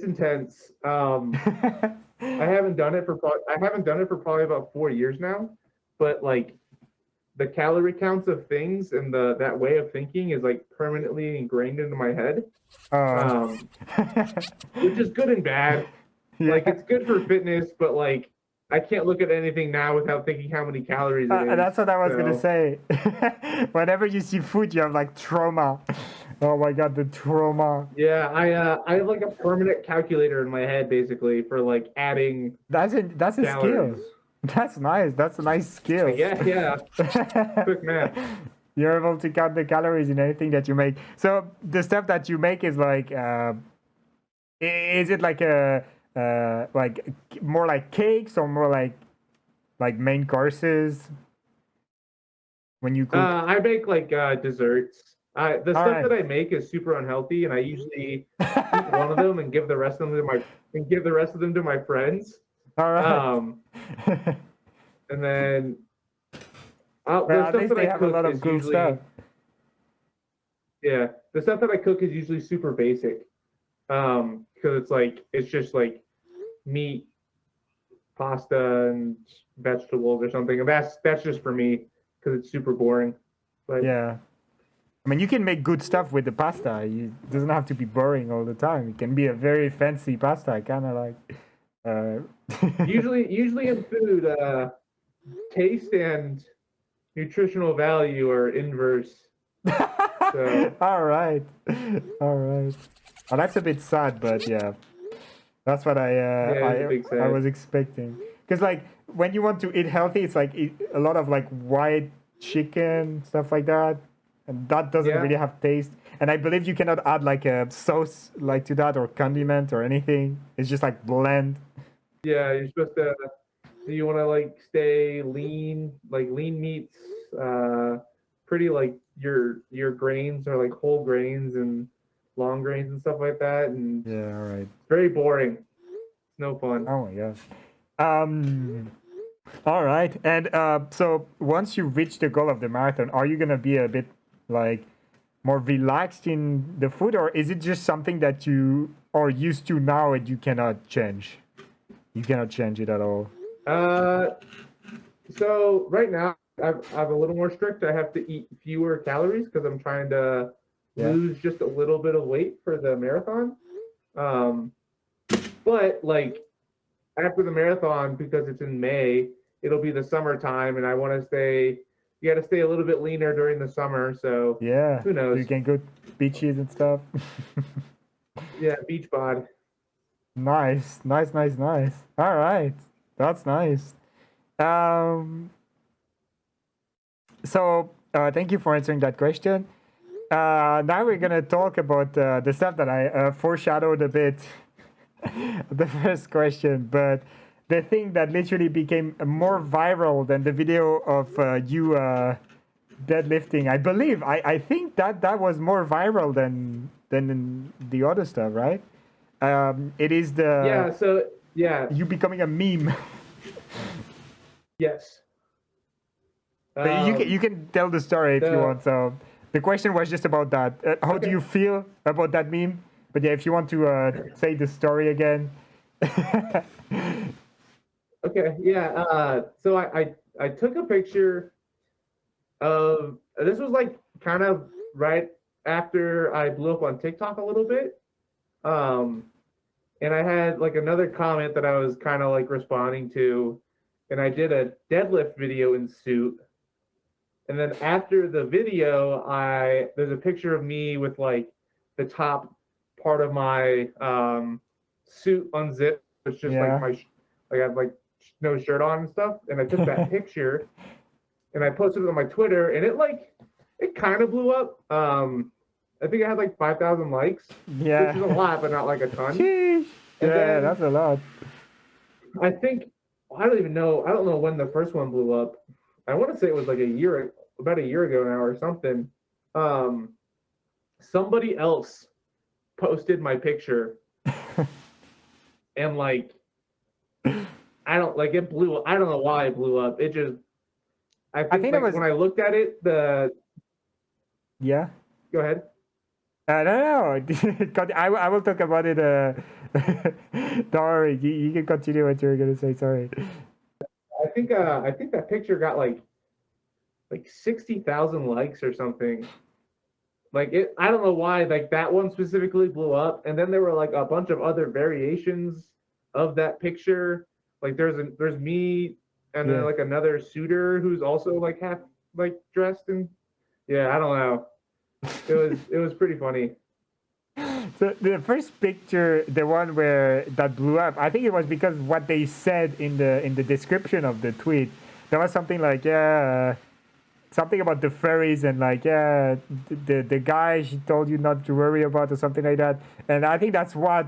intense. I haven't done it for probably about 4 years now, but like the calorie counts of things and the that way of thinking is like permanently ingrained into my head, Oh. um, which is good and bad. Yeah. Like it's good for fitness, but like I can't look at anything now without thinking how many calories it is. That's what I was gonna So say. Whenever you see food, you have like trauma. Oh my god, the trauma. yeah, I have like a permanent calculator in my head basically for like adding That's a skill. calories. That's nice. That's a nice skill. Yeah, yeah, quick math. You're able to count the calories in anything that you make. So the stuff that you make is like, is it like a like more like cakes or more like main courses when you cook? I make like desserts. The All stuff right. that I make is super unhealthy, and I usually eat one of them and give the rest of them to my friends. All right. And then Well, the at stuff least that they I have a cook lot of is cool stuff. usually yeah, the stuff that I cook is usually super basic. Because it's just like meat, pasta, and vegetables or something, and that's just for me because it's super boring. But Yeah. I mean, you can make good stuff with the pasta. It doesn't have to be boring all the time. It can be a very fancy pasta, kind of like. usually in food, taste and nutritional value are inverse. So All right, all right. Oh, that's a bit sad, but yeah, that's what yeah, it's a big I sad. was expecting. Because like when you want to eat healthy, it's like a lot of like white chicken stuff like that, and that doesn't Yeah, really have taste. And I believe you cannot add like a sauce like to that or condiment or anything. It's just like bland. yeah. You're supposed to. You want to like stay lean, like lean meats. Pretty like your grains are like whole grains and long grains and stuff like that, and Yeah, all right. it's very boring. It's no fun. Oh my gosh. All right. And so once you reach the goal of the marathon, are you gonna be a bit like more relaxed in the food, or is it just something that you are used to now and you cannot change? You cannot change it at all. So right now I'm a little more strict. I have to eat fewer calories because I'm trying to lose just a little bit of weight for the marathon. But like after the marathon, because it's in May, it'll be the summertime, and I want to stay. You got to stay a little bit leaner during the summer. So Yeah. who knows? So you can go beaches and stuff. Yeah, beach bod. Nice. All right. That's nice. So thank you for answering that question. Now we're gonna talk about the stuff that I foreshadowed a bit the first question, but the thing that literally became more viral than the video of you deadlifting, I believe. I think that was more viral than the other stuff, right? It is the you becoming a meme. Yes. You can tell the story if you want. So the question was just about that. How do you feel about that meme? But yeah, if you want to say the story again. Okay. Yeah. So I took a picture of this was like kind of right after I blew up on TikTok a little bit. And I had like another comment that I was kind of like responding to, and I did a deadlift video in suit. And then after the video, there's a picture of me with like the top part of my suit unzipped. It's just like I have like no shirt on and stuff. And I took that picture and I posted it on my Twitter, and it kind of blew up. I think I had like 5,000 likes, which is a lot, but not like a ton. Yeah, that's a lot. I think I don't know when the first one blew up. I want to say it was like about a year ago now or something. Somebody else posted my picture, and like it blew. I don't know why it blew up. It just. I think like, when I looked at it, Yeah. Go ahead. No. I will talk about it. Don't worry. You can continue what you were gonna say. Sorry. I think that picture got like 60,000 likes or something. Like it, I don't know why. Like that one specifically blew up, and then there were like a bunch of other variations of that picture. Like there's me, and then like another suitor who's also like half like dressed in. Yeah, I don't know. It was pretty funny. So the first picture, the one where that blew up, I think it was because what they said in the description of the tweet. There was something like something about the furries and like the guy she told you not to worry about or something like that. And I think that's why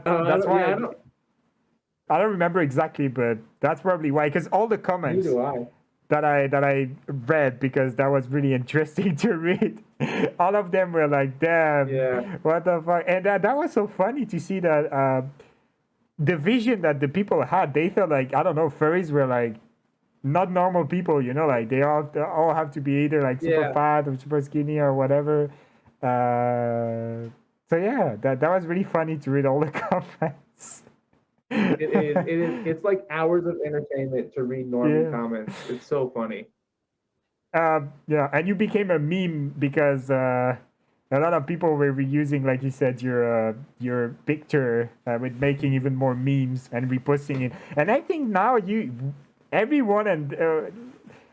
I don't remember exactly, but that's probably why. Because all the comments that I read, because that was really interesting to read. All of them were like, "Damn, what the fuck?" And that was so funny to see that the vision that the people had. They thought like, I don't know, furries were like not normal people, you know, like they all have to be either like super fat or super skinny or whatever. So yeah, that was really funny to read all the comments. It's like hours of entertainment to read normal comments. It's so funny. Yeah, and you became a meme because a lot of people were reusing, like you said, your picture with making even more memes and reposting it. And I think now everyone and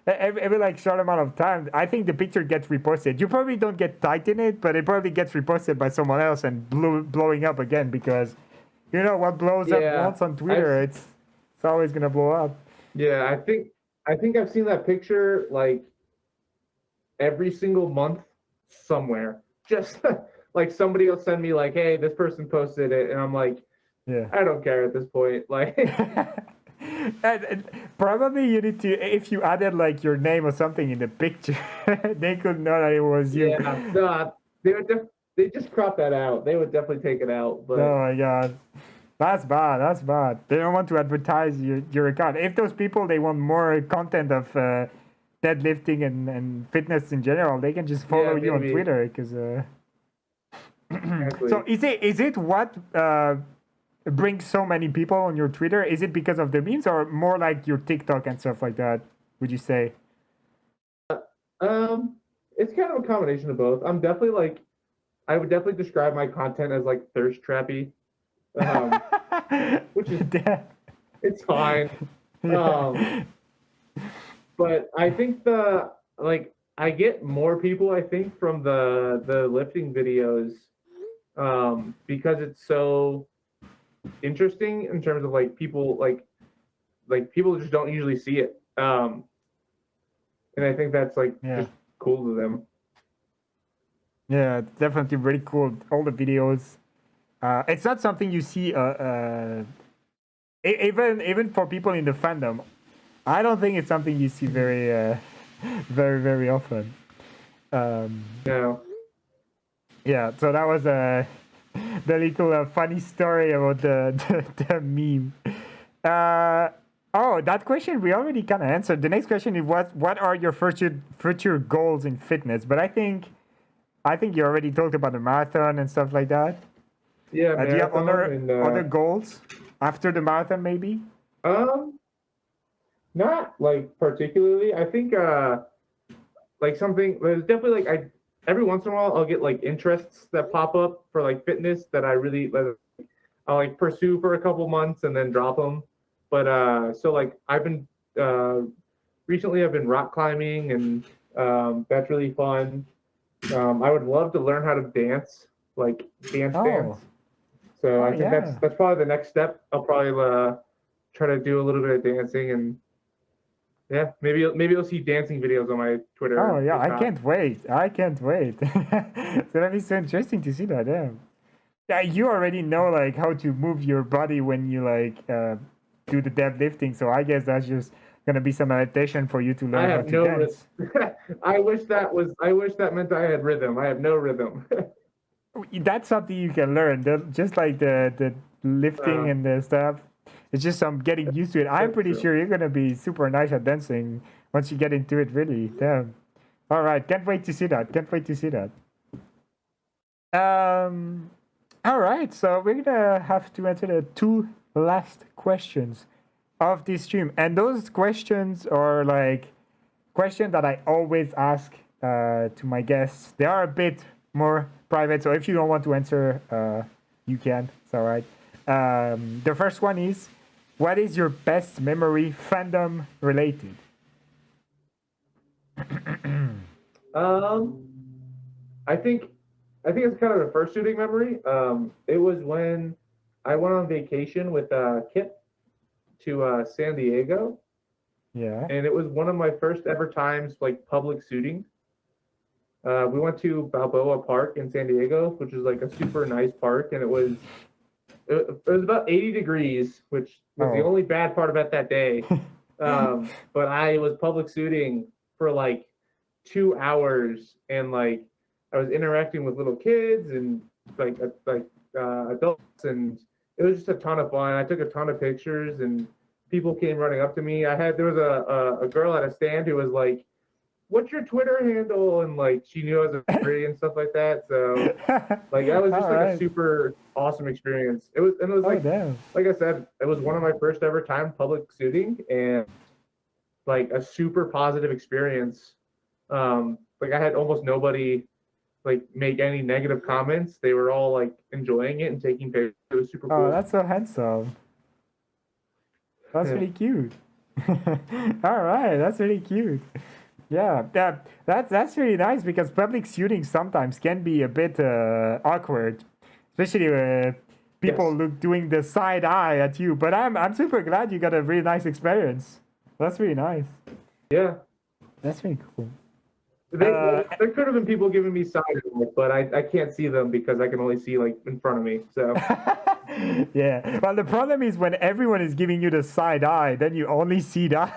every like short amount of time, I think the picture gets reposted. You probably don't get tagged in it, but it probably gets reposted by someone else and blowing up again, because you know what blows up once on Twitter, it's always gonna blow up. Yeah, I think I've seen that picture like every single month somewhere. Just like somebody will send me like, "Hey, this person posted it," and I'm like, I don't care at this point. Like, and probably you need to, if you added like your name or something in the picture, they could know that it was you. Yeah, no, they just crop that out. They would definitely take it out. But Oh my god. That's bad. That's bad. They don't want to advertise your account. If those people they want more content of deadlifting and fitness in general, they can just follow you on maybe. Twitter. Because Exactly. so is it what brings so many people on your Twitter? Is it because of the memes or more like your TikTok and stuff like that? Would you say? It's kind of a combination of both. I'm definitely like, I would definitely describe my content as like thirst trappy, which is it's fine. Yeah. But I think I get more people I think from the lifting videos because it's so interesting in terms of like people like people just don't usually see it. And I think that's like just cool to them. Yeah, it's definitely really cool. All the videos. It's not something you see even for people in the fandom. I don't think it's something you see very very often. No. Yeah, so that was the little funny story about the meme. Oh, that question we already kind of answered. The next question is what are your future goals in fitness? But I think you already talked about the marathon and stuff like that. Yeah, do you have other goals after the marathon maybe? Not like particularly. I think like something there's definitely like every once in a while I'll get like interests that pop up for like fitness that I'll like pursue for a couple months and then drop them. But so like I've been recently I've been rock climbing and that's really fun. I would love to learn how to dance, like dance. So I think that's probably the next step. I'll probably try to do a little bit of dancing and yeah, maybe you'll see dancing videos on my Twitter. Oh yeah, I can't wait. It's gonna be so interesting to see that. Yeah, you already know like how to move your body when you like do the deadlifting. So I guess that's just gonna be some adaptation for you to learn how to dance. I wish that meant I had rhythm. I have no rhythm. That's something you can learn. Just like the lifting and the stuff. It's just getting used to it. I'm pretty sure you're gonna be super nice at dancing once you get into it. Really, damn. All right, can't wait to see that. All right, so we're gonna have to answer the 2 last questions of this stream, and those questions are like questions that I always ask to my guests. They are a bit more private, so if you don't want to answer, you can. It's all right. The first one is, what is your best memory fandom related? I think it's kind of a first shooting memory. It was when I went on vacation with Kip to San Diego. Yeah. And it was one of my first ever times like public shooting. We went to Balboa Park in San Diego, which is like a super nice park, and it was about 80 degrees, which was the only bad part about that day. But I was public shooting for like 2 hours, and like I was interacting with little kids and like adults, and it was just a ton of fun. I took a ton of pictures, and people came running up to me. There was a girl at a stand who was like, "What's your Twitter handle?" And like she knew I was a furry and stuff like that. So like that was just a super awesome experience. It was like I said, it was one of my first ever time public shooting and like a super positive experience. Like I had almost nobody like make any negative comments. They were all like enjoying it and taking pictures. It was super cool. Oh, that's so handsome. That's really cute. All right, that's really cute. Yeah, that's really nice because public shooting sometimes can be a bit awkward, especially when people doing the side eye at you. But I'm super glad you got a really nice experience. That's really nice. Yeah, that's really cool. There could have been people giving me side eye, but I can't see them because I can only see like in front of me. So. Yeah. Well, the problem is when everyone is giving you the side eye, then you only see that.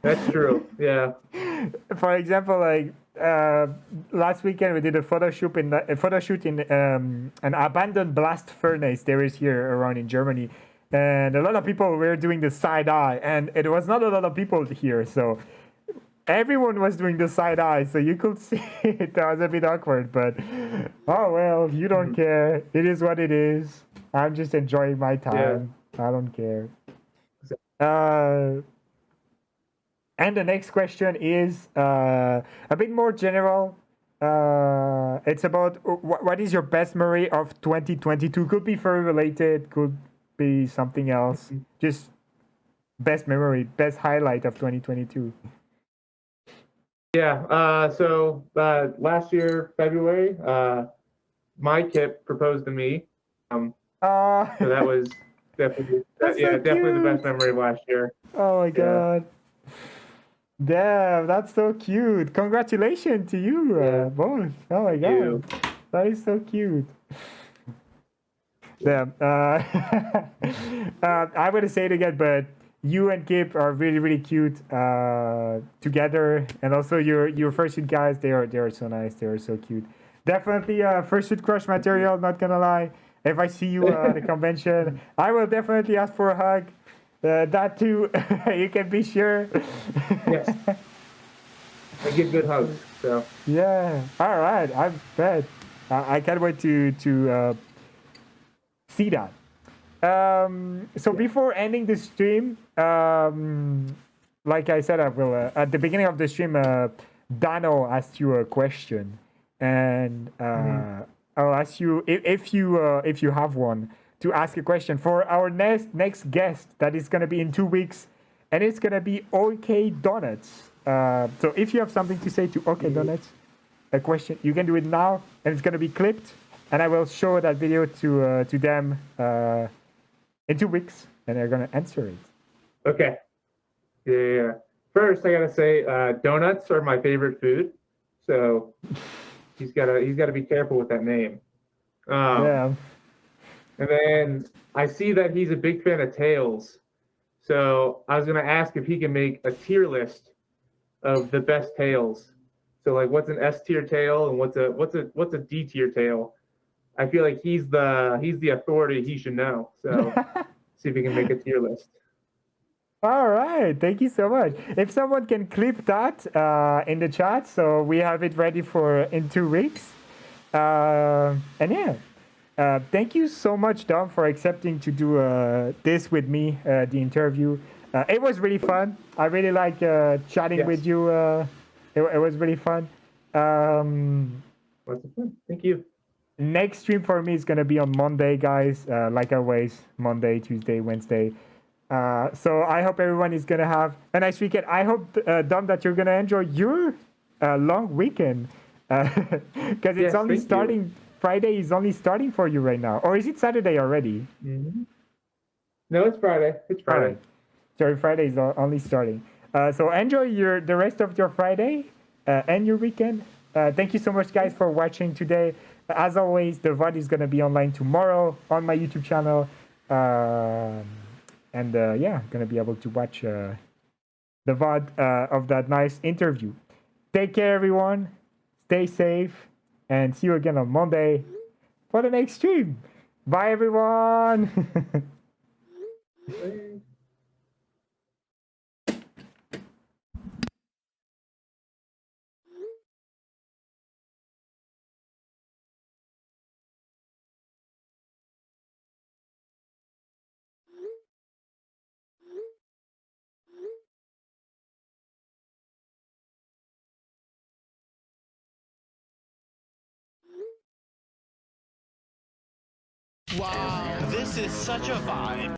That's true. Yeah. For example, like last weekend we did a photo shoot in an abandoned blast furnace there is here around in Germany, and a lot of people were doing the side eye, and it was not a lot of people here, so everyone was doing the side eye, so you could see it. That was a bit awkward, but oh well, you don't care. It is what it is. I'm just enjoying my time. I don't care. And the next question is a bit more general. It's about what is your best memory of 2022? Could be furry related, could be something else. Just best memory, best highlight of 2022. Yeah. So last year, February, my kip proposed to me. So that was definitely definitely the best memory of last year. Oh my god. Damn, that's so cute. Congratulations to you both. Oh my god. That is so cute. Damn. I'm going to say it again, but you and Kip are really, really cute together. And also your fursuit guys, they are so nice. They are so cute. Definitely fursuit crush material, not going to lie. If I see you at the convention, I will definitely ask for a hug. That too, you can be sure. Yes. I give good hugs. So. Yeah. All right. I bet. I can't wait to see that. So before ending the stream, like I said, I will at the beginning of the stream, Dano asked you a question, and I'll ask you if you have one, to ask a question for our next guest that is going to be in 2 weeks, and it's going to be OK Donuts. So if you have something to say to OK Donuts, a question, you can do it now, and it's going to be clipped, and I will show that video to them in 2 weeks, and they're going to answer it. Okay. Yeah. First, I gotta say, donuts are my favorite food, so he's gotta be careful with that name. Yeah. And then I see that he's a big fan of tails. So I was going to ask if he can make a tier list of the best tails. So like what's an S tier tail and what's a D tier tail? I feel like he's the authority, he should know. So see if he can make a tier list. All right, thank you so much. If someone can clip that in the chat, so we have it ready for in 2 weeks. And yeah. Thank you so much, Dom, for accepting to do this with me, the interview. It was really fun. I really like chatting with you. It was really fun. Thank you. Next stream for me is going to be on Monday, guys. Like always, Monday, Tuesday, Wednesday. So I hope everyone is going to have a nice weekend. I hope, Dom, that you're going to enjoy your long weekend. Because it's only starting... Friday is only starting for you right now, or is it Saturday already? No, it's Friday. It's Friday. Sorry, Friday is only starting. So enjoy the rest of your Friday and your weekend. Thank you so much, guys, for watching today. As always, the VOD is gonna be online tomorrow on my YouTube channel, and yeah, gonna be able to watch the VOD of that nice interview. Take care, everyone. Stay safe. And see you again on Monday for the next stream. Bye, everyone. Wow, this is such a vibe.